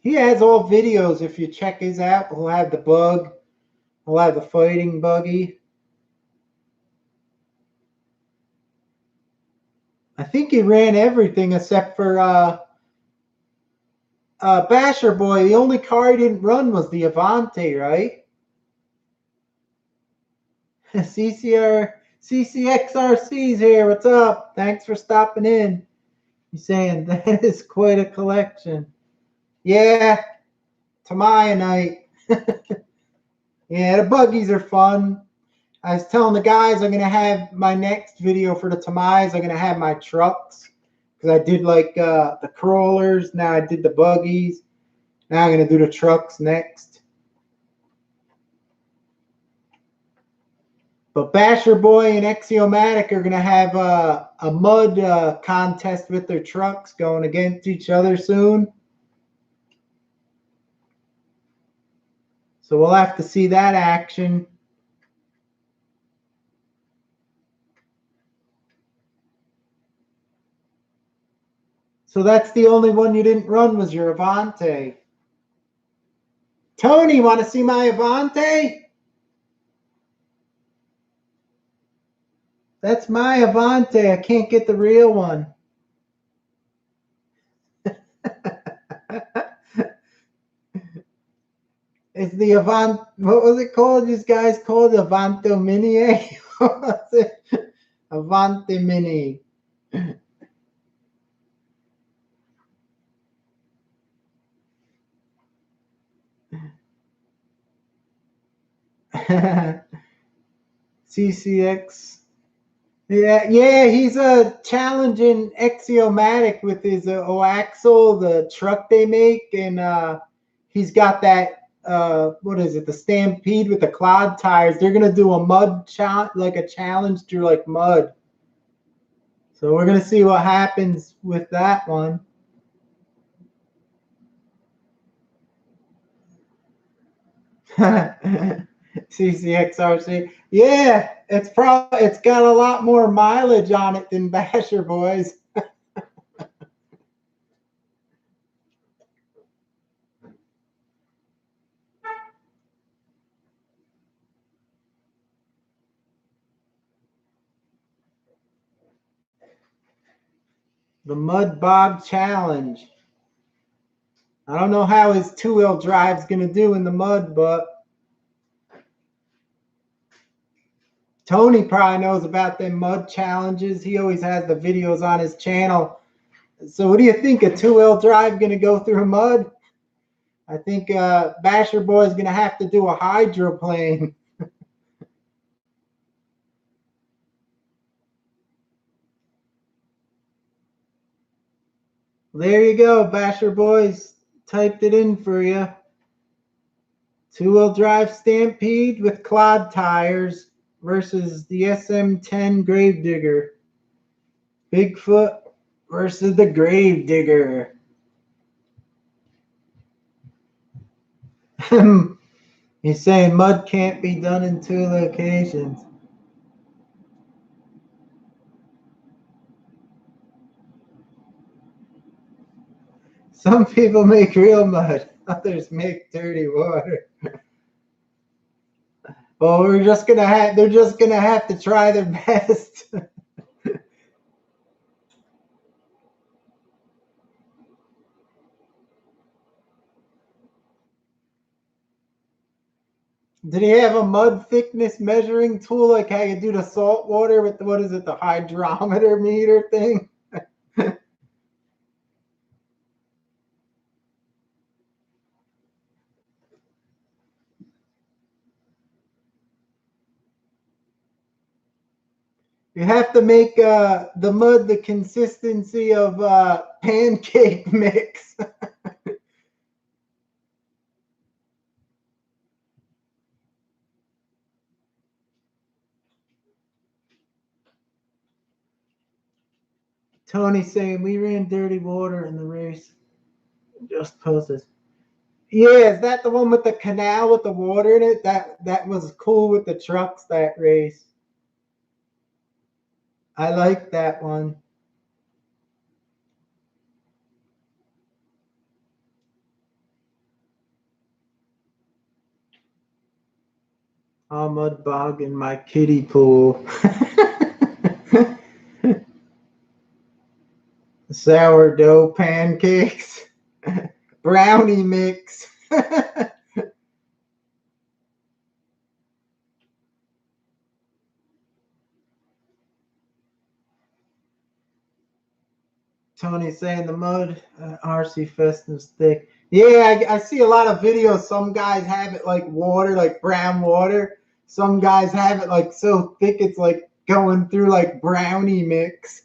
He has all videos. If you check his out, he'll have the bug. He'll have the Fighting Buggy. I think he ran everything except for Basher Boy. The only car he didn't run was the Avante, right? CCXRC's here. What's up? Thanks for stopping in. He's saying that is quite a collection. Yeah, Tamiya night. Yeah, the buggies are fun. I was telling the guys I'm gonna have my next video for the Tamiyas. I'm gonna have my trucks because I did like the crawlers. Now I did the buggies. Now I'm gonna do the trucks next. But Basher Boy and Axiomatic are gonna have a mud contest with their trucks going against each other soon. So we'll have to see that action. So that's the only one you didn't run was your Avante. Tony, want to see my Avante? That's my Avante. I can't get the real one. It's the Avant. What was it called? These guys called Avanto Mini. What was it? Avante Mini. CCX. Yeah, he's challenging Axiomatic with his Oaxle, the truck they make, and he's got that what is it, the Stampede with the clod tires. They're gonna do a mud challenge, like a challenge through like mud. So we're gonna see what happens with that one. CCX RC. Yeah, it's got a lot more mileage on it than Basher Boys. The Mud Bog Challenge. I don't know how his two-wheel drive's going to do in the mud, but Tony probably knows about them mud challenges. He always has the videos on his channel. So what do you think? A two-wheel drive going to go through mud? I think Basher Boy is going to have to do a hydroplane. There you go, Basher Boys. Typed it in for you. Two-wheel drive Stampede with clod tires versus the SM10 Gravedigger. Bigfoot versus the Gravedigger. He's saying mud can't be done in two locations. Some people make real mud, others make dirty water. Well, they're just gonna have to try their best. Did he have a mud thickness measuring tool like how you do the salt water with what is it, the hydrometer meter thing? You have to make the mud the consistency of pancake mix. Tony saying we ran dirty water in the race. Just posted. Yeah, is that the one with the canal with the water in it? That was cool with the trucks, that race. I like that one. I'll mud bog in my kiddie pool. Sourdough pancakes. Brownie mix. Tony saying the mud RC Festiv's thick. Yeah, I see a lot of videos. Some guys have it like water, like brown water. Some guys have it like so thick it's like going through like brownie mix.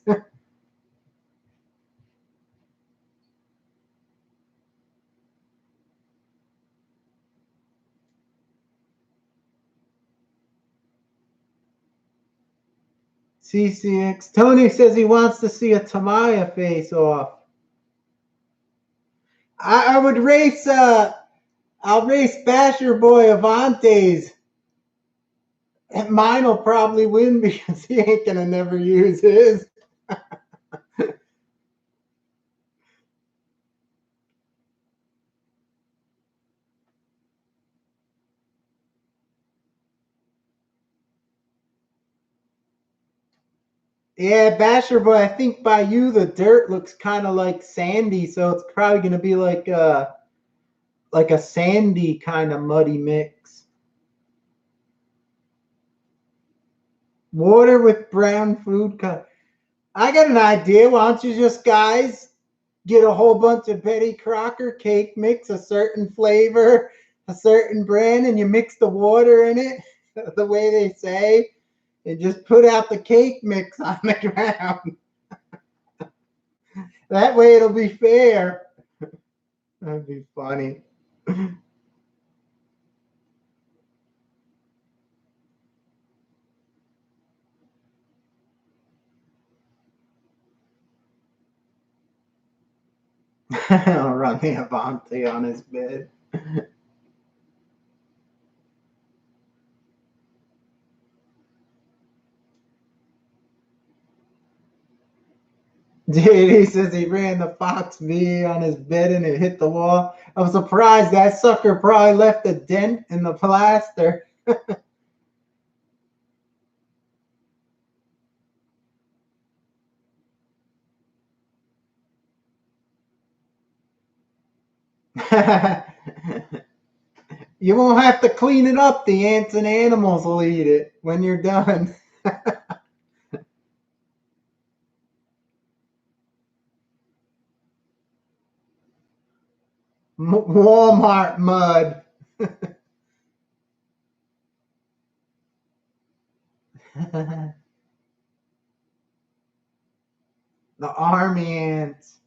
CCX. Tony says he wants to see a Tamiya face off. I would race I'll race Basher Boy Avantes. And mine will probably win because he ain't gonna never use his. Yeah, Basher Boy, I think by you the dirt looks kind of like sandy, so it's probably gonna be like a sandy kind of muddy mix. Water with brown food color. I got an idea. Why don't you just guys get a whole bunch of Betty Crocker cake mix, a certain flavor, a certain brand, and you mix the water in it the way they say, and just put out the cake mix on the ground. That way it'll be fair. That'd be funny. I'll run the Avante on his bed. Dude, he says he ran the Fox V on his bed and it hit the wall. I'm surprised that sucker probably left a dent in the plaster. You won't have to clean it up. The ants and animals will eat it when you're done. Walmart mud. The army ants.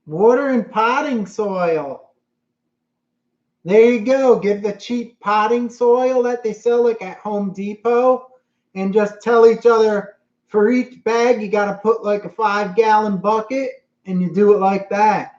Water and potting soil. There you go. Get the cheap potting soil that they sell like at Home Depot and just tell each other for each bag you got to put like a 5-gallon bucket and you do it like that.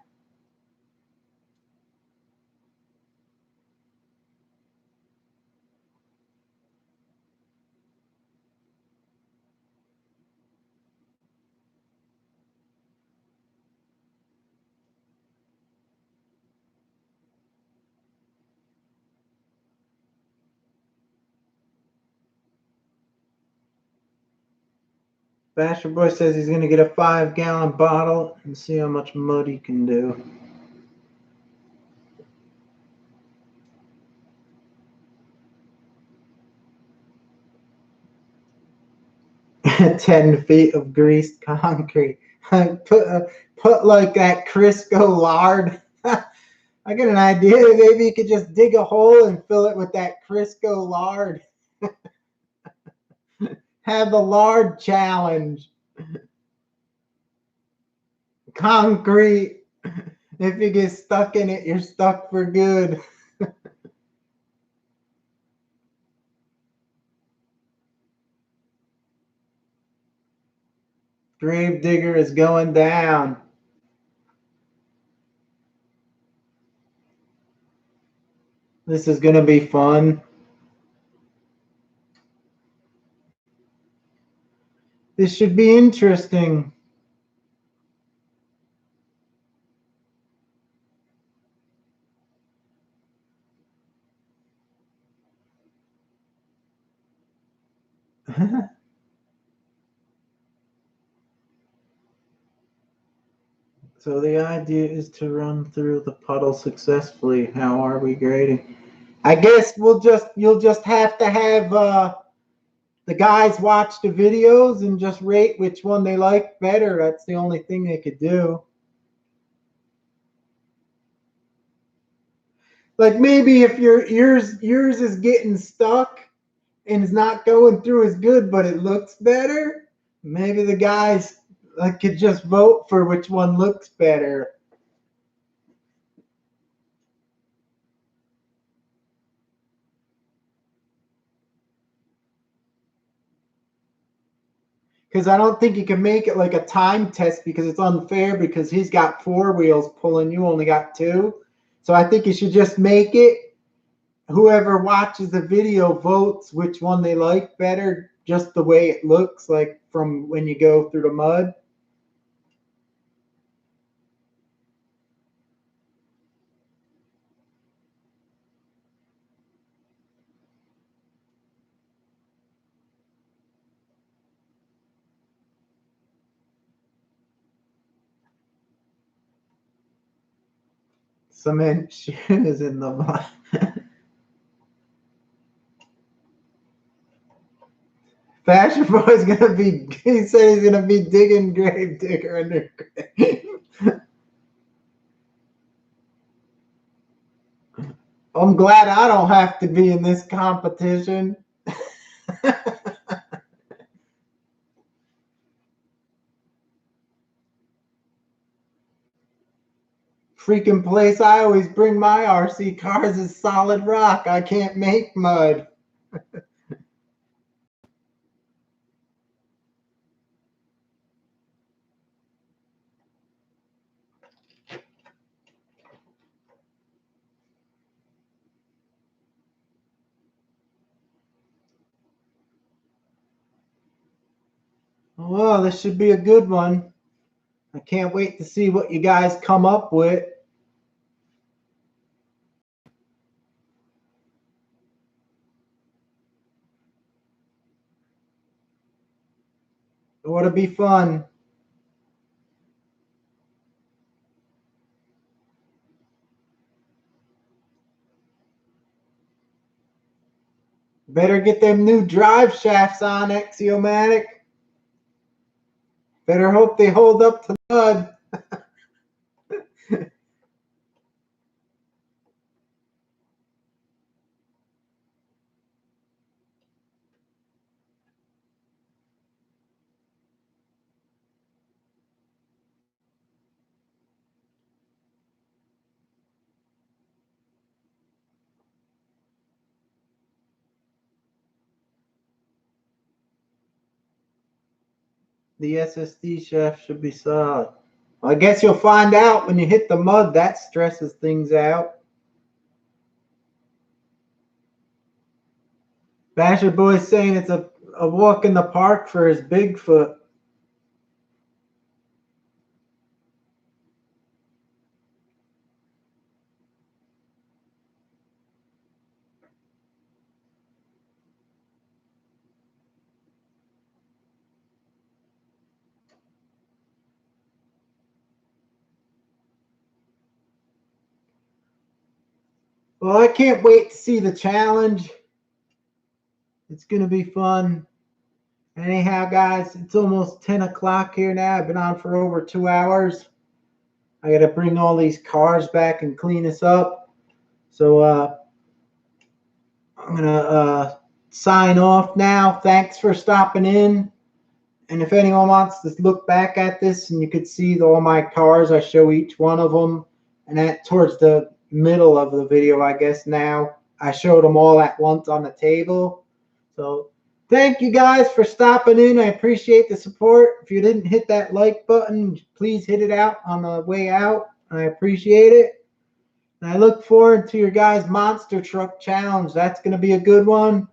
Basher Boy says he's going to get a 5-gallon bottle and see how much mud he can do. Ten feet of greased concrete. put like that Crisco lard. I get an idea. Maybe you could just dig a hole and fill it with that Crisco lard. Have the lard challenge. Concrete. If you get stuck in it, you're stuck for good. Gravedigger is going down. This is going to be fun. This should be interesting. So the idea is to run through the puddle successfully. How are we grading? I guess you'll just have to have the guys watch the videos and just rate which one they like better. That's the only thing they could do. Like maybe if yours is getting stuck and it's not going through as good, but it looks better, maybe the guys could just vote for which one looks better. Because I don't think you can make it like a time test because it's unfair because he's got 4 wheels pulling, you only got 2. So I think you should just make it whoever watches the video votes which one they like better, just the way it looks like from when you go through the mud. Cement shoes in the mud. Fashion Boy's gonna be, he said he's gonna be digging grave digger under grave. I'm glad I don't have to be in this competition. Freaking place I always bring my RC cars is solid rock. I can't make mud. Well, this should be a good one. I can't wait to see what you guys come up with. It ought to be fun. Better get them new drive shafts on, Axiomatic. Better hope they hold up to the mud. The SSD shaft should be solid. Well, I guess you'll find out when you hit the mud. That stresses things out. Basher Boy's saying it's a walk in the park for his Bigfoot. Well, I can't wait to see the challenge. It's going to be fun. Anyhow, guys, it's almost 10 o'clock here now. I've been on for over 2 hours. I got to bring all these cars back and clean this up. So I'm going to sign off now. Thanks for stopping in. And if anyone wants to look back at this, and you could see all my cars, I show each one of them. And that towards the middle of the video, I guess now, I showed them all at once on the table. So thank you guys for stopping in. I appreciate the support. If you didn't hit that like button, please hit it out on the way out. I appreciate it. And I look forward to your guys' monster truck challenge. That's going to be a good one.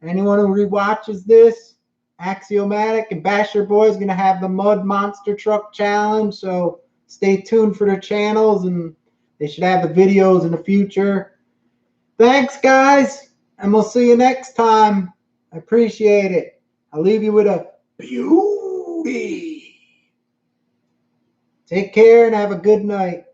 Anyone who rewatches this, Axiomatic and Basher Boy is going to have the Mud Monster Truck Challenge. So stay tuned for their channels, and they should have the videos in the future. Thanks, guys, and we'll see you next time. I appreciate it. I'll leave you with a beauty. Take care and have a good night.